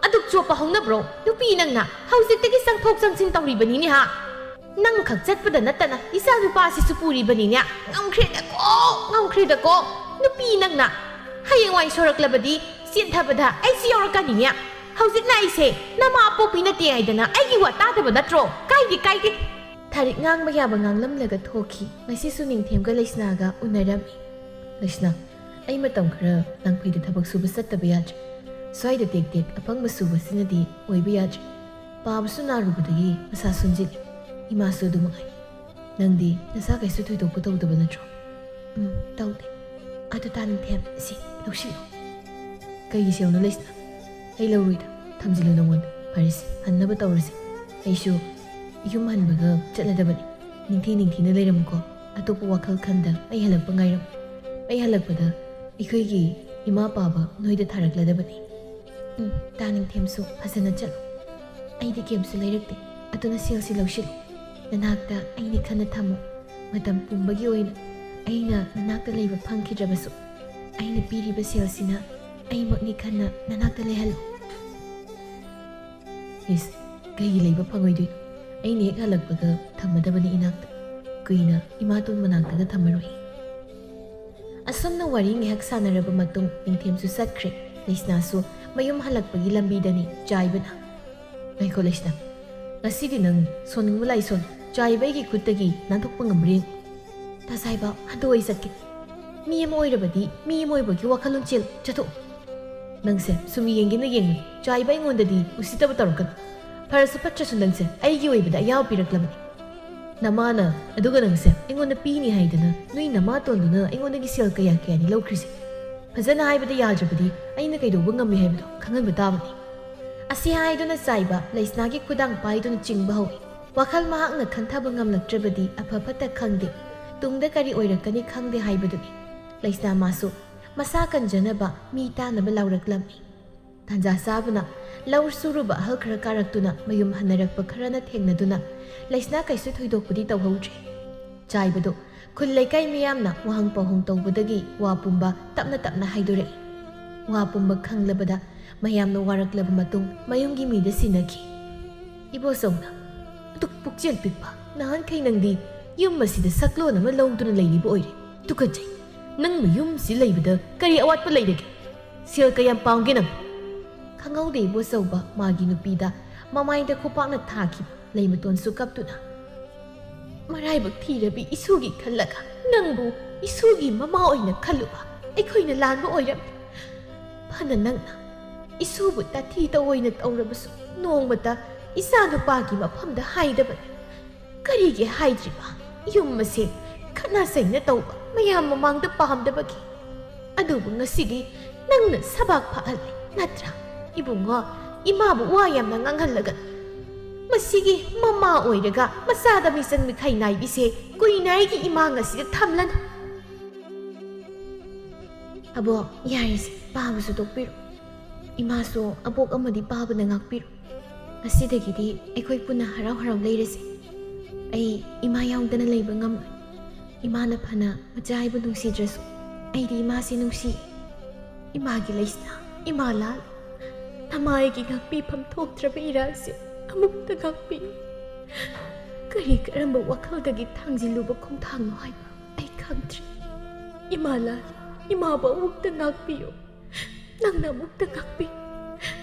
ꯑꯗꯨꯛ ꯆꯣꯞꯄ ꯍꯧꯅꯕ꯭ꯔꯣ ꯅꯨꯄꯤ ꯅꯪꯅ ꯍꯧꯖꯤꯛꯇꯒꯤ ꯆꯪꯊꯣꯛ ꯆꯪꯁꯤꯟ ꯇꯧꯔꯤꯕꯅꯤꯅꯦ ꯍꯥ ꯅꯪ ꯈꯛ ꯆꯠꯄꯗ ꯅꯠꯇꯅ ꯏꯆꯥ ꯅꯨꯄꯥꯁꯤꯁꯨ ꯄꯨꯔꯤꯕꯅꯤꯅꯦ ꯉꯝꯈ꯭ꯔꯦꯗꯀꯣ ꯅꯨꯄꯤ ꯅꯪꯅ ꯍꯌꯦꯡꯋꯥꯏ ꯁꯣꯔꯛꯂꯕꯗꯤ ꯆꯦꯟꯊꯕꯗ ꯑꯩꯁꯨ ꯌꯧꯔꯛꯀꯅꯤꯅꯦ ꯍꯧꯖꯤꯛꯅ ꯑꯩꯁꯦ ꯅꯃꯥ ꯑꯄꯣꯛꯄꯤ ꯅꯠꯇꯦ ꯍꯥꯏꯗꯅ ꯑꯩꯒꯤ ꯋꯥ ꯇꯥꯗꯕ ꯅꯠꯇ꯭ꯔꯣ ꯀꯥꯏꯗꯦ ꯊꯥꯔꯤꯛ ꯉꯥꯡꯕ ꯌꯥꯕ ꯉꯥꯡꯂꯝꯂꯒ ꯊꯣꯛꯈꯤ ꯉꯁꯤꯁꯨ ꯅꯤꯡꯊꯦꯝꯒ ꯂꯩꯁꯅꯥꯒ ꯎꯅꯔꯝꯃꯤ ꯂꯩꯁꯅꯥ ꯑꯩ ꯃꯇꯝ ꯈꯔ ꯂꯪꯐꯩꯗ ꯊꯕꯛ ꯁꯨꯕ ꯆꯠꯇꯕ ꯌꯥꯗ꯭ꯔꯦ ꯁ꯭ꯋꯥꯏꯗ ꯇꯦꯛ ꯑꯐꯪꯕ ꯁꯨꯕꯁꯤꯅꯗꯤ ꯑꯣꯏꯕ ꯌꯥꯗ꯭ꯔꯦ ꯄꯥꯕꯁꯨ ꯅꯥꯔꯨꯕꯗꯒꯤ ꯃꯁꯥ ꯁꯣꯟꯖꯤꯜꯂꯤ ꯏꯃꯥꯁꯨ ꯑꯗꯨꯃꯉꯥꯏ ꯅꯪꯗꯤ ꯅꯁꯥ ꯀꯩꯁꯨ ꯊꯣꯏꯗꯣꯛꯄ ꯇꯧꯗꯕ ꯅꯠꯇ꯭ꯔꯣ ꯇꯧꯗꯦ ꯑꯗꯨ ꯇꯥꯅꯤꯡꯊꯦꯝ ꯁꯤ ꯂꯧꯁꯤꯜꯂꯨ ꯀꯩꯒꯤ ꯁꯦꯜꯅꯣ ꯂꯩꯁꯅꯥ ꯑꯩ ꯂꯧꯔꯣꯏꯗ ꯊꯝꯖꯤꯜꯂꯨ ꯅꯉꯣꯟꯗ ꯐꯔꯦꯁꯦ ꯍꯟꯅꯕ ꯇꯧꯔꯁꯤ ꯑꯩꯁꯨ ꯌꯨꯝ ꯍꯟꯕꯒ ꯆꯠꯂꯗꯕꯅꯤ ꯅꯤꯡꯊꯤꯅ ꯂꯩꯔꯝꯃꯨꯀꯣ ꯑꯇꯣꯞꯄ ꯋꯥꯈꯜ ꯈꯟꯗ ꯑꯩ ꯍꯜꯂꯛꯄ ꯉꯥꯏꯔꯝꯃꯨ ꯑꯩ ꯍꯜꯂꯛꯄꯗ ꯑꯩꯈꯣꯏꯒꯤ ꯏꯃꯥ ꯄꯥꯕ ꯅꯣꯏꯗ ꯊꯥꯔꯛꯂꯗꯕꯅꯤ ꯇꯥꯅꯤꯡꯊꯦꯝꯁꯨ ꯐꯖꯅ ꯆꯠꯂꯨ ꯑꯩꯗꯤ ꯀꯦꯝꯁꯨ ꯂꯩꯔꯛꯇꯦ ꯑꯗꯨꯅ ꯁꯦꯜꯁꯤ ꯂꯧꯁꯤꯜꯂꯨ ꯅꯅꯥꯛꯇ ꯑꯩꯅ ꯈꯟꯅ ꯊꯝꯃꯨ ꯃꯇꯝ ꯄꯨꯝꯕꯒꯤ ꯑꯣꯏꯅ ꯑꯩꯅ ꯅꯅꯥꯛꯇ ꯂꯩꯕ ꯐꯪꯈꯤꯗ꯭ꯔꯕꯁꯨ ꯑꯩꯅ ꯄꯤꯔꯤꯕ ꯁꯦꯜꯁꯤꯅ ꯑꯩꯃꯛꯅꯤ ꯈꯟꯅ ꯅꯅꯥꯛꯇ ꯂꯩꯍꯜꯂꯨ ꯏꯁ ꯀꯩꯒꯤ ꯂꯩꯕ ꯐꯪꯉꯣꯏꯗꯣꯏꯅꯣ ꯑꯩꯅ ꯍꯦꯛ ꯍꯜꯂꯛꯄꯒ ꯊꯝꯃꯗꯕꯅꯤ ꯏꯅꯥꯛꯇ ꯀꯨꯏꯅ ꯏꯃꯥꯇꯣꯟ ꯃꯅꯥꯛꯇꯒ ꯊꯝꯃꯔꯣꯏ ꯑꯁꯨꯝꯅ ꯋꯥꯔꯤ ꯉꯥꯏꯍꯥꯛ ꯁꯥꯟꯅꯔꯕ ꯃꯇꯨꯡ ꯅꯤꯡꯊꯦꯝꯁꯨ ꯆꯠꯈ꯭ꯔꯦ ꯂꯩꯁꯅꯥꯁꯨ ꯃꯌꯨꯝ ꯍꯜꯂꯛꯄꯒꯤ ꯂꯝꯕꯤꯗꯅꯤ ꯆꯥꯏꯕꯅ ꯉꯥꯏꯈꯣ ꯂꯩꯁꯅꯥ ꯉꯁꯤꯗꯤ ꯅꯪ ꯁꯣꯟꯅꯤꯡꯕ ꯂꯥꯏꯁꯣꯟ ꯆꯥꯏꯕꯩꯒꯤ ꯈꯨꯠꯇꯒꯤ ꯅꯥꯟꯊꯣꯛꯄ ꯉꯝꯕ꯭ꯔꯦ ꯇꯥꯁꯥꯏꯕ ꯍꯟꯗꯣꯛ ꯑꯩ ꯆꯠꯀꯦ ꯃꯤ ꯑꯃ ꯑꯣꯏꯔꯕꯗꯤ ꯃꯤ ꯑꯃ ꯑꯣꯏꯕꯒꯤ ꯋꯥꯈꯜꯂꯣꯟ ꯆꯦꯜ ꯆꯠꯊꯣꯛ ꯅꯪꯁꯦ ꯁꯨꯝ ꯌꯦꯡꯒꯦꯅ ꯌꯦꯡꯉꯤ ꯆꯥꯏꯕ ꯑꯩꯉꯣꯟꯗꯗꯤ ꯎꯁꯤꯠꯇꯕ ꯇꯧꯔꯛꯀꯅꯨ ꯐꯔꯁꯨ ꯐꯠꯇ꯭ꯔꯁꯨ ꯅꯪꯁꯦ ꯑꯩꯒꯤ ꯑꯣꯏꯕꯗ ꯑꯌꯥꯕ ꯄꯤꯔꯛꯂꯕꯅꯤ ꯅꯃꯥꯅ ꯑꯗꯨꯒ ꯅꯪꯁꯦ ꯑꯩꯉꯣꯟꯗ ꯄꯤꯅꯤ ꯍꯥꯏꯗꯅ ꯅꯣꯏ ꯅꯃꯥꯇꯣꯟꯗꯨꯅ ꯑꯩꯉꯣꯟꯗꯒꯤ ꯁꯦꯜ ꯀꯌꯥꯅꯤ ꯂꯧꯈ꯭ꯔꯤꯁꯦ ꯐꯖꯅ ꯍꯥꯏꯕꯗ ꯌꯥꯗ꯭ꯔꯕꯗꯤ ꯑꯩꯅ ꯀꯩꯗꯧꯕ ꯉꯝꯃꯤ ꯍꯥꯏꯕꯗꯣ ꯈꯪꯍꯟꯕ ꯇꯥꯕꯅꯤ ꯑꯁꯤ ꯍꯥꯏꯗꯨꯅ ꯆꯥꯏꯕ ꯂꯩꯁꯅꯥꯒꯤ ꯈꯨꯗꯥꯡ パꯏꯗꯨꯅ ꯆꯤꯡꯕ ꯍꯧꯏ ꯋꯥꯈꯜ ꯃꯍꯥꯛꯅ ꯈꯟꯊꯕ ꯉꯝꯂꯛꯇ꯭ꯔꯕꯗꯤ ꯑꯐ ꯐꯠꯇ ꯈꯪꯗꯦ ꯇꯨꯡꯗ ꯀꯔꯤ ꯑꯣꯏꯔꯛꯀꯅꯤ ꯈꯪꯗꯦ ꯍꯥꯏꯕꯗꯨꯅꯤ ꯂꯩꯁꯅꯥ ꯃꯥꯁꯨ ꯃꯁꯥ ꯀꯟꯖꯅꯕ ꯃꯤ ꯇꯥꯅꯕ ꯂꯥꯎꯔꯛꯂꯝꯃꯤ ꯇꯥꯟꯖꯥ ꯆꯥꯕꯅ ꯂꯧ ꯁꯨꯔꯨꯕ ꯑꯍꯜ ꯈꯔ ꯀꯥꯔꯛꯇꯨꯅ ꯃꯌꯨꯝ ꯍꯟꯅꯔꯛꯄ ꯈꯔꯅ ꯊꯦꯡꯅꯗꯨꯅ ꯂꯩꯁꯅꯥ ꯀꯩꯁꯨ ꯊꯣꯏꯗꯣꯛꯄꯗꯤ ꯇꯧꯍꯧꯗ꯭ꯔꯦ ꯆꯥꯏꯕꯗꯨ ꯈꯨꯜ ꯂꯩꯀꯥꯏ ꯃꯤꯌꯥꯝꯅ ꯋꯥꯍꯪ ꯄꯥꯎꯍꯪ ꯇꯧꯕꯗꯒꯤ ꯋꯥ ꯄꯨꯝꯕ ꯇꯞꯅ ꯍꯥꯏꯗꯣꯔꯛꯏ ꯋꯥ ꯄꯨꯝꯕ ꯈꯪꯂꯕꯗ ꯃꯌꯥꯝꯅ ꯋꯥꯔꯛꯂꯕ ꯃꯇꯨꯡ ꯃꯌꯨꯝꯒꯤ ꯃꯤꯗ ꯁꯤꯟꯅꯈꯤ ꯏꯕꯣꯆꯧꯅ ꯑꯗꯨꯛ ꯄꯨꯛꯆꯦꯜ ꯄꯤꯛꯄ ꯅꯍꯥꯟꯈꯩ ꯅꯪꯗꯤ ꯌꯨꯝ ꯑꯁꯤꯗ ꯁꯛꯂꯣꯟ ꯑꯃ ꯂꯧꯗꯨꯅ ꯂꯩꯔꯤꯕ ꯑꯣꯏꯔꯦ ꯇꯨꯀꯠꯆꯩ ꯅꯪꯕꯨ ꯌꯨꯝꯁꯤ ꯂꯩꯕꯗ ꯀꯔꯤ ꯑꯋꯥꯠꯄ ꯂꯩꯔꯒꯦ ꯁꯦꯜ ꯀꯌꯥꯝ ꯄꯥꯝꯒꯦ ꯅꯪ ꯈꯪꯍꯧꯗꯦ ꯏꯕꯣꯆꯧꯕ ꯃꯥꯒꯤ ꯅꯨꯄꯤꯗ ꯃꯃꯥꯏꯗ ꯈꯨꯄꯥꯛꯅ ꯊꯥꯈꯤꯕ ꯂꯩꯃꯇꯣꯟꯁꯨ ꯀꯞꯇꯨꯅ ꯃꯔꯥꯏꯕꯛ ꯊꯤꯔꯕꯤ ꯏꯁꯨꯒꯤ ꯈꯜꯂꯒ ꯅꯪꯕꯨ ꯏꯁꯨꯒꯤ ꯃꯃꯥ ꯑꯣꯏꯅ ꯈꯜꯂꯨꯕ ꯑꯩꯈꯣꯏꯅ ꯂꯥꯟꯕ ꯑꯣꯏꯔꯝꯃꯤ ꯐꯅ ꯅꯪꯅ ꯏꯁꯨꯕꯨ ꯇꯥꯊꯤ ꯇꯑꯣꯏꯅ ꯇꯧꯔꯕꯁꯨ ꯅꯣꯡꯃꯇ ꯏꯆꯥ ꯅꯨꯄꯥꯒꯤ ꯃꯐꯝꯗ ꯍꯥꯏꯗꯕꯅꯤ ꯀꯔꯤꯒꯤ ꯍꯥꯏꯗ꯭ꯔꯤꯕ ꯌꯨꯝ ꯑꯁꯦ ꯈꯠꯅ ꯆꯩꯅ ꯇꯧꯕ ꯃꯌꯥꯝ ꯃꯃꯥꯡꯗ ꯄꯥꯝꯗꯕꯒꯤ ꯑꯗꯨꯕꯨ ꯉꯁꯤꯗꯤ ꯅꯪꯅ ꯁꯕꯥꯛ ꯐꯍꯜꯂꯤ ꯅꯠꯇ꯭ꯔꯥ 이봉아 이마부 와얌나 ꯉꯥꯡꯍꯜꯂꯒ ꯃꯁꯤꯒꯤ ꯃꯃꯥ ꯑꯣꯏꯔꯒ ꯃꯆꯥꯗ ꯃꯤꯆꯪ ꯃꯤꯈꯥꯏ ꯅꯥꯏꯕꯤꯁꯦ ꯀꯨꯏꯅꯥꯏꯒꯤ ꯏꯃꯥꯡ ꯑꯁꯤꯗ ꯊꯝꯂꯅꯨ ꯑꯕꯣꯛ ꯌꯥꯔꯤꯁꯦ ꯄꯥꯕꯁꯨ ꯇꯣꯛꯄꯤꯔꯣ ꯏꯃꯥꯁꯨ ꯑꯕꯣꯛ ꯑꯃꯗꯤ ꯄꯥꯕꯅ ꯉꯥꯛꯄꯤꯔꯣ ꯉꯁꯤꯗꯒꯤꯗꯤ ꯑꯩꯈꯣꯏ ꯄꯨꯟꯅ ꯍꯔꯥꯎ ꯂꯩꯔꯁꯤ ꯑꯩ ꯏꯃꯥ ꯌꯥꯎꯗꯅ ꯂꯩꯕ ꯉꯝꯂꯣꯏ ꯏꯃꯥꯅ ꯐꯅ ꯃꯆꯥ ꯍꯥꯏꯕ ꯅꯨꯡꯁꯤꯗ꯭ꯔꯁꯨ ꯑꯩꯗꯤ ꯏꯃꯥꯁꯤ ꯅꯨꯡꯁꯤ ꯏꯃꯥꯒꯤ ꯂꯩꯁꯅꯥ ꯏꯃꯥ ꯂꯥꯜ ꯅꯃꯥꯏꯒꯤ ꯉꯥꯛꯄꯤꯐꯝ ꯊꯣꯛꯇ꯭ꯔꯕ ꯏꯔꯥꯜꯁꯦ ꯑꯃꯨꯛꯇ ꯉꯥꯛꯄꯤꯌꯨ ꯀꯔꯤ ꯀꯔꯝꯕ ꯋꯥꯈꯜꯗꯒꯤ ꯊꯥꯡꯖꯤꯜꯂꯨꯕ ꯈꯣꯡꯊꯥꯡꯅꯣ ꯍꯥꯏꯕ ꯑꯩ ꯈꯪꯗ꯭ꯔꯤ ꯏꯃꯥ ꯂꯥꯜ ꯏꯃꯥꯕꯨ ꯑꯃꯨꯛꯇ ꯉꯥꯛꯄꯤꯌꯨ ꯅꯪꯅ ꯑꯃꯨꯛꯇ ꯉꯥꯛꯄꯤꯌꯨ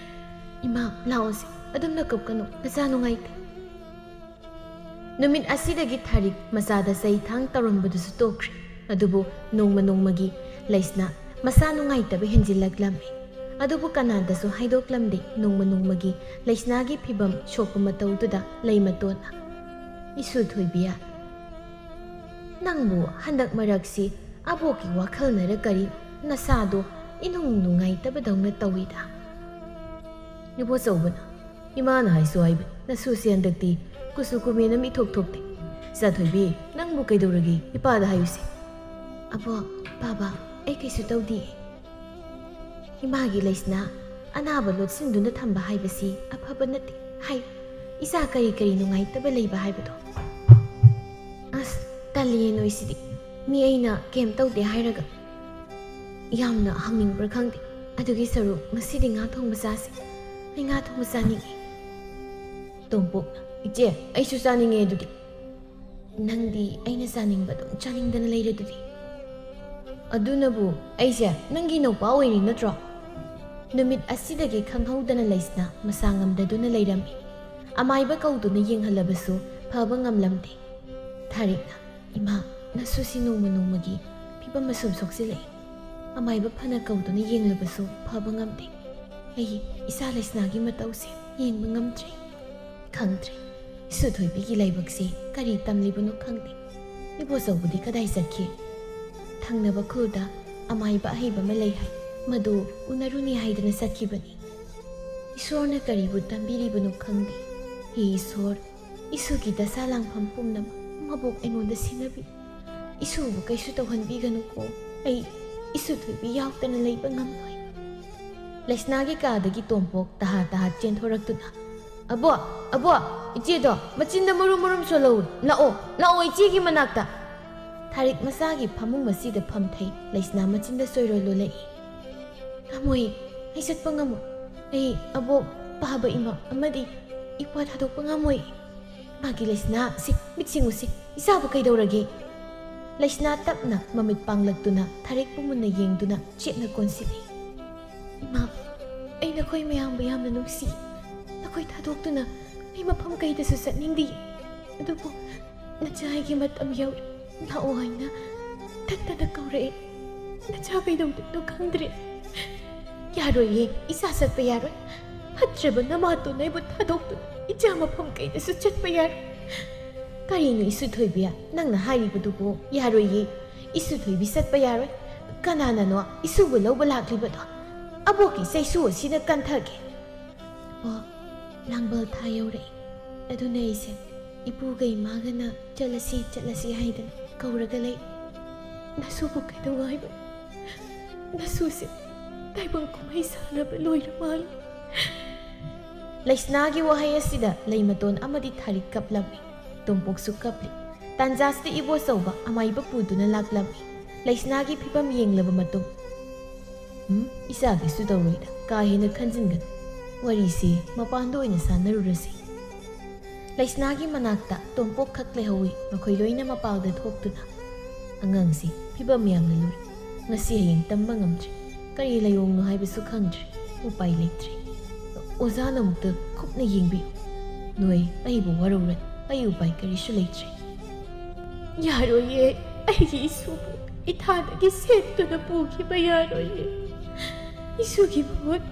ꯏꯃꯥ ꯂꯥꯛꯑꯣꯁꯦ ꯑꯗꯨꯝꯅ ꯀꯞꯀꯅꯨ ꯅꯆꯥ ꯅꯨꯡꯉꯥꯏꯇꯦ ꯅꯨꯃꯤꯠ ꯑꯁꯤꯗꯒꯤ ꯊꯥꯔꯤꯛ ꯃꯆꯥꯗ ꯆꯩ ꯊꯥꯡ ꯇꯧꯔꯝꯕꯗꯨꯁꯨ ꯇꯣꯛꯈ꯭ꯔꯦ ꯑꯗꯨꯕꯨ ꯅꯣꯡꯃ ꯅꯣꯡꯃꯒꯤ ꯂꯩꯁꯅꯥ ꯃꯁꯥ ꯅꯨꯡꯉꯥꯏꯇꯕ ꯍꯦꯟꯖꯤꯜꯂꯛꯂꯝꯃꯤ ꯑꯗꯨꯕꯨ ꯀꯅꯥꯗꯁꯨ ꯍꯥꯏꯗꯣꯛꯂꯝꯗꯦ ꯅꯣꯡꯃ ꯅꯣꯡꯃꯒꯤ ꯂꯩꯁꯅꯥꯒꯤ ꯐꯤꯕꯝ ꯁꯣꯛꯄ ꯃꯇꯧꯗꯨꯗ ꯂꯩꯃꯇꯣꯟꯅ ꯏꯁꯨ ꯊꯣꯏꯕꯤꯌꯥ ꯅꯪꯕꯨ ꯍꯟꯗꯛ ꯃꯔꯛꯁꯤ ꯑꯕꯣꯛꯀꯤ ꯋꯥꯈꯜꯅꯔ ꯀꯔꯤ ꯅꯁꯥꯗꯣ ꯏꯅꯨꯡ ꯅꯨꯡꯉꯥꯏꯇꯕꯗꯧꯅ ꯇꯧꯏꯗ ꯏꯕꯣꯆꯧꯕꯅ ꯏꯃꯥꯅ ꯍꯥꯏꯁꯨ ꯍꯥꯏꯕꯅꯤ ꯅꯁꯨꯁꯦ ꯍꯟꯗꯛꯇꯤ ꯀꯨꯁꯨ ꯀꯨꯃꯦꯟ ꯑꯃ ꯏꯊꯣꯛ ꯊꯣꯛꯇꯦ ꯏꯆꯥꯊꯣꯏꯕꯤ ꯅꯪꯕꯨ ꯀꯩꯗꯧꯔꯒꯦ ꯏꯄꯥꯗ ꯍꯥꯏꯌꯨꯁꯦ ꯑꯕꯣꯛ ꯕꯥꯕꯥ ꯑꯩ ꯀꯩꯁꯨ ꯇꯧꯗꯦ ꯏꯃꯥꯒꯤ ꯂꯩꯁꯅꯥ ꯑꯅꯥꯕ ꯂꯣꯠꯁꯤꯟꯗꯨꯅ ꯊꯝꯕ ꯍꯥꯏꯕꯁꯤ ꯑꯐꯕ ꯅꯠꯇꯦ ꯍꯥꯏ ꯏꯆꯥ ꯀꯔꯤ ꯀꯔꯤ ꯅꯨꯡꯉꯥꯏꯇꯕ ꯂꯩꯕ ꯍꯥꯏꯕꯗꯣ ꯑꯁ ꯇꯜꯂꯤꯌꯦ ꯅꯣꯏꯁꯤꯗꯤ ꯃꯤ ꯑꯩꯅ ꯀꯩꯝ ꯇꯧꯗꯦ ꯍꯥꯏꯔꯒ ꯌꯥꯝꯅ ꯍꯪꯅꯤꯡꯕ꯭ꯔꯥ ꯈꯪꯗꯦ ꯑꯗꯨꯒꯤ ꯁꯔꯨꯛ ꯉꯁꯤꯗꯤ ꯉꯥ ꯊꯣꯡꯕ ꯆꯥꯁꯤ ꯑꯩ ꯉꯥ ꯊꯣꯡꯕ ꯆꯥꯅꯤꯡꯉꯦ ꯇꯣꯝꯄꯣꯛꯅ ꯏꯆꯦ ꯑꯩꯁꯨ ꯆꯥꯅꯤꯡꯉꯦ ꯑꯗꯨꯗꯤ ꯅꯪꯗꯤ ꯑꯩꯅ ꯆꯥꯅꯤꯡꯕ ꯑꯗꯨꯝ ꯆꯥꯅꯤꯡꯗꯅ ꯂꯩꯔꯗꯨꯗꯤ ꯑꯗꯨꯅꯕꯨ ꯑꯩꯁꯦ ꯅꯪꯒꯤ ꯅꯧꯄꯥ ꯑꯣꯏꯔꯤ ꯅꯠꯇ꯭ꯔꯣ ꯅꯨꯃꯤꯠ ꯑꯁꯤꯗꯒꯤ ꯈꯪꯍꯧꯗꯅ ꯂꯩꯁꯅ ꯃꯁꯥ ꯉꯝꯗꯗꯨꯅ ꯂꯩꯔꯝꯃꯤ ꯑꯃꯥꯏꯕ ꯀꯧꯗꯨꯅ ꯌꯦꯡꯍꯜꯂꯕꯁꯨ ꯐꯕ ꯉꯝꯂꯝꯗꯦ ꯊꯥꯔꯤꯛꯅ ꯏꯃꯥ ꯅꯁꯨꯁꯤ ꯅꯣꯡꯃ ꯅꯣꯡꯃꯒꯤ ꯐꯤꯕꯝ ꯑꯁꯨꯝ ꯁꯣꯛꯆꯤꯜꯂꯛꯏ ꯑꯃꯥꯏꯕ ꯐꯅ ꯀꯧꯗꯨꯅ ꯌꯦꯡꯂꯕꯁꯨ ꯐꯕ ꯉꯝꯗꯦ ꯑꯩ ꯏꯆꯥ ꯂꯩꯁꯅꯥꯒꯤ ꯃꯇꯧꯁꯦ ꯌꯦꯡꯕ ꯉꯝꯗ꯭ꯔꯦ ꯈꯪꯗ꯭ꯔꯦ ꯏꯁꯨꯊꯣꯏꯕꯤꯒꯤ ꯂꯥꯏꯕꯛꯁꯦ ꯀꯔꯤ ꯇꯝꯂꯤꯕꯅꯣ ꯈꯪꯗꯦ ꯏꯕꯣꯆꯧꯕꯗꯤ ꯀꯗꯥꯏ ꯆꯠꯈꯤ ꯊꯪꯅꯕ ꯈꯨꯜꯗ ꯑꯃꯥꯏꯕ ꯑꯍꯩꯕ ꯑꯃ ꯂꯩ ꯍꯥꯏ ꯃꯗꯨ ꯎꯅꯔꯨꯅꯤ ꯍꯥꯏꯗꯅ ꯆꯠꯈꯤꯕꯅꯤ ꯏꯁꯣꯔꯅ ꯀꯔꯤꯕꯨ ꯇꯝꯕꯤꯔꯤꯕꯅꯣ ꯈꯪꯗꯦ ꯍꯦ ꯏꯁꯣꯔ ꯏꯁꯨꯒꯤ ꯗꯁꯥ ꯂꯥꯡꯐꯝ ꯄꯨꯝꯅꯃꯛ ꯃꯕꯣꯛ ꯑꯩꯉꯣꯟꯗ ꯁꯤꯟꯅꯕꯤ ꯏꯁꯨꯕꯨ ꯀꯩꯁꯨ ꯇꯧꯍꯟꯕꯤꯒꯅꯨꯀꯣ ꯑꯩ ꯏꯁꯨꯊꯣꯏꯕꯤ ꯌꯥꯎꯗꯅ ꯂꯩꯕ ꯉꯝꯂꯣꯏ ꯂꯩꯁꯅꯥꯒꯤ ꯀꯥꯗꯒꯤ ꯇꯣꯝꯄꯣꯛ ꯇꯍꯥ ꯇꯍꯥ ꯆꯦꯟꯊꯣꯔꯛꯇꯨꯅ ꯑꯕꯣꯛ ꯑꯕꯣꯛ ꯏꯆꯦꯗꯣ ꯃꯆꯤꯟꯗ ꯃꯔꯨꯝ ꯃꯔꯨꯝ ꯁꯣꯜꯍꯧ ꯂꯥꯛꯑꯣ ꯏꯆꯦꯒꯤ ꯃꯅꯥꯛꯇ ꯊꯥꯔꯤꯛ ꯃꯆꯥꯒꯤ ꯐꯃꯨꯡ ꯃꯁꯤꯗ ꯐꯝꯊꯩ ꯂꯩꯁꯅꯥ ꯃꯆꯤꯟꯗ ꯁꯣꯏꯔꯣ ꯂꯣꯜꯂꯛꯏ ꯉꯝꯃꯣꯏ ꯑꯩ ꯆꯠꯄ ꯉꯝꯃꯣꯏ ꯑꯩ ꯑꯕꯣꯛ ꯄꯥꯕ ꯏꯃꯥ ꯑꯃꯗꯤ ꯏꯄꯥ ꯊꯥꯗꯣꯛꯄ ꯉꯝꯃꯣꯏ ꯃꯥꯒꯤ ꯂꯩꯁꯅꯥ ꯁꯤ ꯃꯤꯠꯁꯤꯡꯉꯨꯁꯤ ꯏꯆꯥꯕꯨ ꯀꯩꯗꯧꯔꯒꯦ ꯂꯩꯁꯅꯥ ꯇꯞꯅ ꯃꯃꯤꯠ ꯄꯥꯡꯂꯛꯇꯨꯅ ꯊꯥꯔꯤꯛꯄꯨ ꯃꯨꯟꯅ ꯌꯦꯡꯗꯨꯅ ꯆꯦꯠꯅ ꯀꯣꯟꯁꯤꯜꯂꯤ ꯏꯃꯥ ꯑꯩ ꯅꯈꯣꯏ ꯃꯌꯥꯝꯕꯨ ꯌꯥꯝꯅ ꯅꯨꯡꯁꯤ ꯅꯈꯣꯏ ꯊꯥꯗꯣꯛꯇꯨꯅ ꯑꯩ ꯃꯐꯝ ꯀꯩꯗꯁꯨ ꯆꯠꯅꯤꯡꯗꯦ ꯑꯗꯨꯕꯨ ꯅꯆꯥꯒꯤ ꯃꯇꯝ ꯌꯧꯔꯦ ꯂꯥꯛꯑꯣ ꯍꯥꯏꯅ ꯊꯠꯇꯅ ꯀꯧꯔꯛꯑꯦ ꯅꯆꯥ ꯀꯩꯗꯧꯗꯣꯏꯅꯣ ꯈꯪꯗ꯭ꯔꯦ ꯌꯥꯔꯣꯏꯌꯦ ꯏꯆꯥ ꯆꯠꯄ ꯌꯥꯔꯣꯏ ꯐꯠꯇ꯭ꯔꯕ ꯅꯃꯥꯇꯣꯟ ꯑꯩꯕꯨ ꯊꯥꯗꯣꯛꯇꯨꯅ ꯏꯆꯥ ꯃꯐꯝ ꯀꯩꯗꯁꯨ ꯆꯠꯄ ꯌꯥꯔꯣꯏ ꯀꯔꯤꯅꯣ ꯏꯁꯨꯊꯣꯏꯕꯤ ꯅꯪꯅ ꯍꯥꯏꯔꯤꯕꯗꯨꯕꯨ ꯌꯥꯔꯣꯏꯌꯦ ꯏꯁꯨꯊꯣꯏꯕꯤ ꯆꯠꯄ ꯌꯥꯔꯣꯏ ꯀꯅꯥꯅꯅꯣ ꯏꯁꯨꯕꯨ ꯂꯧꯕ ꯂꯥꯛꯂꯤꯕꯗꯣ ꯑꯕꯣꯛꯀꯤ ꯆꯩꯁꯨ ꯑꯁꯤꯅ ꯀꯟꯊꯒꯦ ꯑꯣ ꯂꯥꯡꯕꯜ ꯊꯥ ꯌꯧꯔꯛꯏ ꯑꯗꯨꯅ ꯑꯩꯁꯦ ꯏꯄꯨꯒ ꯏꯃꯥꯒꯅ ꯆꯠꯂꯁꯤ ꯍꯥꯏꯗꯅ ꯀꯧꯔꯒ ꯂꯩ ꯅꯁꯨꯕꯨ ꯀꯩꯗꯧ ꯍꯥꯏꯕ ꯅꯁꯨꯁꯦ ꯇꯥꯏꯕꯪ ꯀꯨꯝꯍꯩ ꯁꯥꯟꯅꯕ ꯂꯣꯏꯔ ꯃꯥꯜꯂꯤ ꯂꯩꯁꯅꯥꯒꯤ ꯋꯥꯍꯩ ꯑꯁꯤꯗ ꯂꯩꯃꯇꯣꯟ ꯑꯃꯗꯤ ꯊꯥꯔꯤꯛ ꯀꯞꯂꯝꯃꯤ ꯇꯣꯝꯄꯣꯛꯁꯨ ꯀꯞꯂꯤ ꯇꯥꯟꯖꯥꯁꯤꯗ ꯏꯕꯣꯆꯧꯕ ꯑꯃꯥꯏꯕ ꯄꯨꯗꯨꯅ ꯂꯥꯛꯂꯝꯃꯤ ꯂꯩꯁꯅꯥꯒꯤ ꯐꯤꯕꯝ ꯌꯦꯡꯂꯕ ꯃꯇꯨꯡ ꯏꯆꯥꯒꯤꯁꯨ ꯇꯧꯔꯣꯏꯗ ꯀꯥ ꯍꯦꯟꯅ ꯈꯟꯖꯤꯟꯒꯅꯨ ꯋꯥꯔꯤꯁꯤ ꯃꯄꯥꯟꯗ ꯑꯣꯏꯅ ꯁꯥꯟꯅꯔꯨꯔꯁꯤ ꯂꯩꯁꯅꯥꯒꯤ ꯃꯅꯥꯛꯇ ꯇꯣꯝꯄꯣꯛ ꯈꯛ ꯂꯩꯍꯧꯏ ꯃꯈꯣꯏ ꯂꯣꯏꯅ ꯃꯄꯥꯜꯗ ꯊꯣꯛꯇꯨꯅ ꯑꯉꯥꯡꯁꯤ ꯐꯤꯕꯝ ꯌꯥꯝꯅ ꯂꯨꯔꯦ ꯉꯁꯤ ꯍꯌꯦꯡ ꯇꯝꯕ ꯉꯝꯗ꯭ꯔꯦ ꯀꯔꯤ ꯂꯥꯏꯑꯣꯡꯅꯣ ꯍꯥꯏꯕꯁꯨ ꯈꯪꯗ꯭ꯔꯦ ꯎꯄꯥꯏ ꯂꯩꯇ꯭ꯔꯦ ꯑꯣꯖꯥꯅ ꯑꯃꯨꯛꯇ ꯀꯨꯞꯅ ꯌꯦꯡꯕꯤꯌꯨ ꯅꯣꯏ ꯑꯩꯕꯨ ꯋꯥꯔꯧꯔꯅꯨ ꯑꯩ ꯎꯄꯥꯏ ꯀꯔꯤꯁꯨ ꯂꯩꯇ꯭ꯔꯦ ꯌꯥꯔꯣꯏꯌꯦ ꯑꯩꯒꯤ ꯏꯁꯨꯕꯨ ꯏꯊꯥꯗꯒꯤ ꯁꯦꯠꯇꯨꯅ ꯄꯨꯈꯤꯕ ꯌꯥꯔꯣꯏꯌꯦ ꯏꯁꯨꯒꯤ ꯃꯍꯨꯠ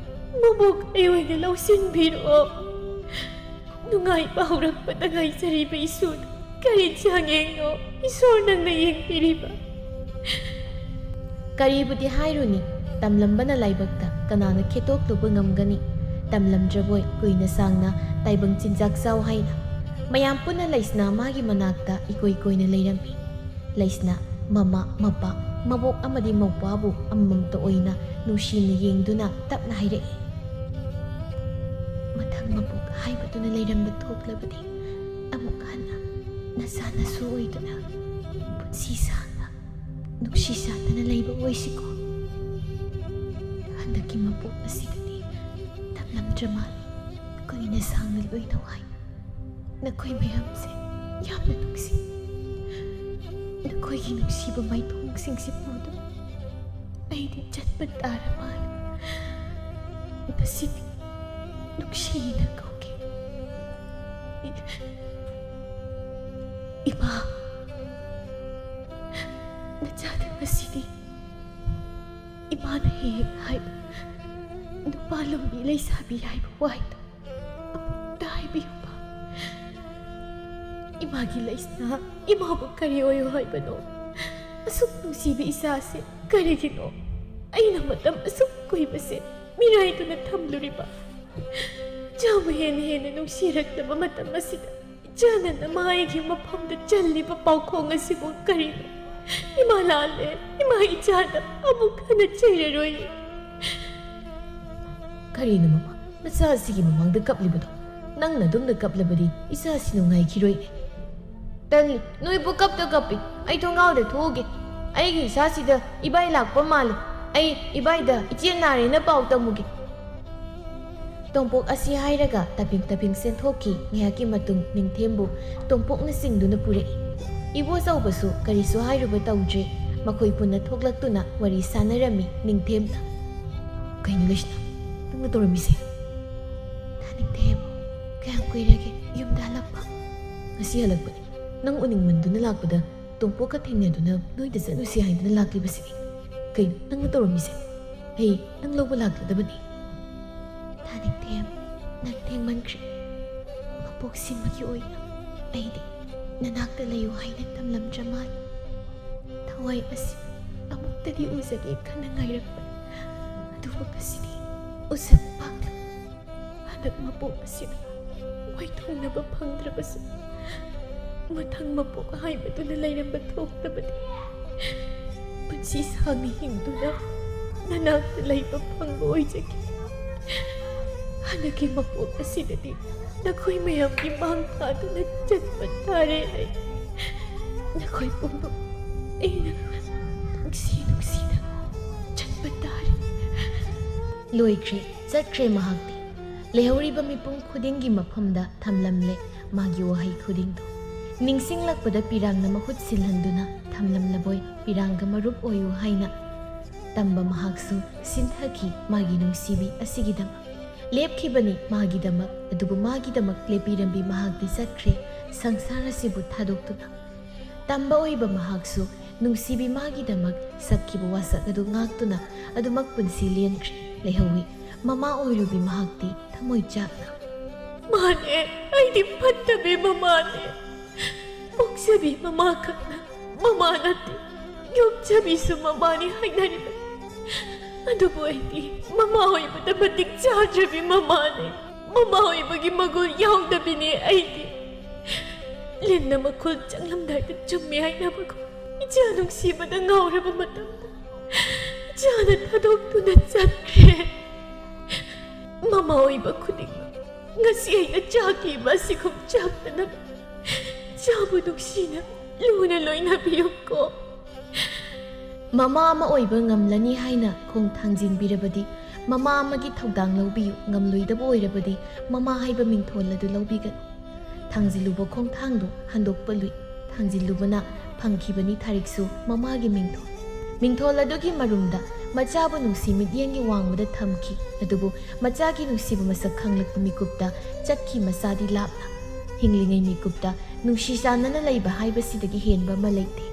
ꯃꯕꯣꯛ ꯑꯩ ꯑꯣꯏꯅ ꯂꯧꯁꯤꯟꯕꯤꯔꯛꯑꯣ ꯅꯨꯡꯉꯥꯏꯕ ꯍꯧꯔꯛꯄꯗ ꯉꯥꯏꯖꯔꯤꯕ ꯏꯁꯨꯗ ꯀꯔꯤ ꯆꯥꯡꯌꯦꯡꯅꯣ ꯏꯁꯣꯔ ꯅꯪꯅ ꯌꯦꯡꯕꯤꯔꯤꯕ ꯀꯔꯤꯕꯨꯗꯤ ꯍꯥꯏꯔꯨꯅꯤ ꯇꯝꯂꯝꯕꯅ ꯂꯥꯏꯕꯛꯇ ꯀꯅꯥꯅ ꯈꯦꯠꯇꯣꯛꯂꯨꯕ ꯉꯝꯒꯅꯤ ꯇꯝꯂꯝꯗ꯭ꯔꯕꯣꯏ ꯀꯨꯏꯅ ꯁꯥꯡꯅ ꯇꯥꯏꯕꯪ ꯆꯤꯟꯖꯥꯛ ꯆꯥꯎ ꯍꯥꯏꯅ ꯃꯌꯥꯝ ꯄꯨꯟꯅ ꯂꯩꯁꯅꯥ ꯃꯥꯒꯤ ꯃꯅꯥꯛꯇ ꯏꯀꯣꯏ ꯀꯣꯏꯅ ꯂꯩꯔꯝꯃꯤ ꯂꯩꯁꯅꯥ ꯃꯃꯥ ꯃꯄꯥ ꯃꯕꯣꯛ ꯑꯃꯗꯤ ꯃꯧꯄꯥꯕꯨ ꯑꯃꯃꯝꯇ ꯑꯣꯏꯅ ꯅꯨꯡꯁꯤꯅ ꯌꯦꯡꯗꯨꯅ ꯇꯞꯅ ꯍꯥꯏꯔꯛꯏ ꯃꯊꯪ ꯃꯕꯣꯛ ꯍꯥꯏꯕꯗꯨꯅ ꯂꯩꯔꯝꯕ ꯊꯣꯛꯂꯕꯗꯤ ꯑꯃꯨꯛ ꯍꯟꯅ ꯅꯆꯥ ꯅꯁꯨ ꯑꯣꯏꯗꯨꯅ ꯄꯨꯟꯁꯤ ꯁꯥꯡꯅ ꯅꯨꯡꯁꯤ ꯆꯥꯟꯅꯅ ꯂꯩꯕ ꯑꯣꯏꯁꯤꯀꯣ ꯍꯟꯗꯛꯀꯤ ꯃꯄꯣꯛ ꯑꯁꯤꯗꯗꯤ ꯇꯝꯂꯝꯗ꯭ꯔ ꯃꯥꯜꯂꯤ ꯀꯨꯏꯅ ꯁꯥꯡꯅ ꯂꯣꯏꯅꯧ ꯍꯥꯏꯅ ꯅꯈꯣꯏ ꯃꯌꯥꯝꯁꯦ ꯌꯥꯝꯅ ꯅꯨꯡꯁꯤ ꯅꯈꯣꯏꯒꯤ ꯅꯨꯡꯁꯤꯕ ꯃꯥꯏꯊꯣꯡꯁꯤꯡꯁꯦ ꯎꯗꯨꯅ ꯑꯩꯗꯤ ꯆꯠꯄ ꯇꯥꯔ ꯃꯥꯜꯂꯤ ꯉꯁꯤꯗꯤ ꯅꯨꯡꯁꯤꯅ ꯀꯧꯒꯦ ꯏꯃꯥ ꯅꯆꯥꯗ ꯉꯁꯤꯗꯤ ꯏꯃꯥꯅ ꯍꯦꯛ ꯍꯥꯏꯕ ꯅꯨꯄꯥ ꯂꯣꯝꯕꯤ ꯂꯩꯁꯥꯕꯤ ꯍꯥꯏꯕ ꯋꯥꯍꯩꯗꯣ ꯑꯃꯨꯛꯇ ꯍꯥꯏꯕꯤꯌꯨꯕ 이마기 레이스나 이마부 카리오요 하이바노 asuk nungsibi isase karigino aina matam asuk kuibase mirai tuna thamluriba jamu hen nungsiraknaba matam asida jana namaigi mafamda challiba paukhong asibu karino ima lale ima ijada amuk hana chairaroi karino mama nacha asigi mamangda kaplibado nangna dumna kaplabadi isa sinungai khiroi Tali, noi bu kap to kapi. Ai thong ngau de thoge. Ai gi sa si da ibai lak pa mal. Ai ibai da ichien na re na pau ta mugi. Tongpok asi hai raga taping sen thoki ngya ki matung ningthembu tongpok na sing du na pure. Ibo sau basu kari su hai ru ba tauje. Makhoi punna thoklak tu na wari sanarami ningthem na. Kai ni lishna. Tung na torami se. Ta ningthem. Kaya kuirage yum da lakpa. Asi halak pa. Nang uning manduna lakpada tongpo ka thengnaduna noida sanusi haiduna laklibasini kai nang natoromise hey nang loba lakladabani taning them nang theng mankri mapok simagi oina aidi nanakta layo haina tamlam jamal thawai asi amuktadi uzagi kana ngairakpa aduwa kasini usap pak hanak mapok asina wai thongnaba phangdrabasu Matang mapok haibadu na layramba thoktabadi punsi sangi hingduna nanakta layba phangba oijagi hanaki mapok asidadi nakhoi mayamgi mang thaduna chatpa tare ai nakhoi pumba aina nuksina chatpa tare loikre chatkre mahakti lehoriba mipung khudingi mafamda thamlamle magi wahai khudingdo ningsinglakpada pirangna mahut silhanduna thamlamlaboi pirangga marup oyu haina tamba mahaksu sinthaki magi nungsibi asigidam lepkhibani magidamak adubu magidamak lepirambi mahakdi satkre sangsara sibu thadoktuna tamba oiba mahaksu nungsibi magidamak sakkibu wasak adu ngaktuna adumak punsi lenkri lehawi mama oirubi mahakdi thamoi chakna mane aidi phattabe mamane Moksabi mama kakna, mama nati, yoksabi su mama ni hainari ba. Ano po iti, mama hoy ba dapatik chadrabi mama ni, mama hoy bagi magul yaw dabi ni aiti. Lin na makul chang lamdar at chumi ay na bago, ijanong siba na ngawra ba matamda. Ijanat hadok to na chakre. Mama hoy ba kuning ba, ngasi ay na chaki ba si kong chak na na ba. Jabu nuksina, luna loy na biyok ko. Mama ama oiba ngamlani haina kung thangjin birabadi, mama amagi thawdang lawbiyu ngamloidaba oirabadi, mama haiba mingthol adu lawbigan. Thangjiluba kong thangdu handokpa lui, thangjilubana phangkhibani thariksu mamagi mingthol. Mingthol adugi marumda machabu nungsi midyengi wangmada thamki, adubu machagi nungsiba masak khanglakpa mikupta chakki masadi lapna. Hinglingai mikupta nungsi sanana laiba haibasidagi henba ma leite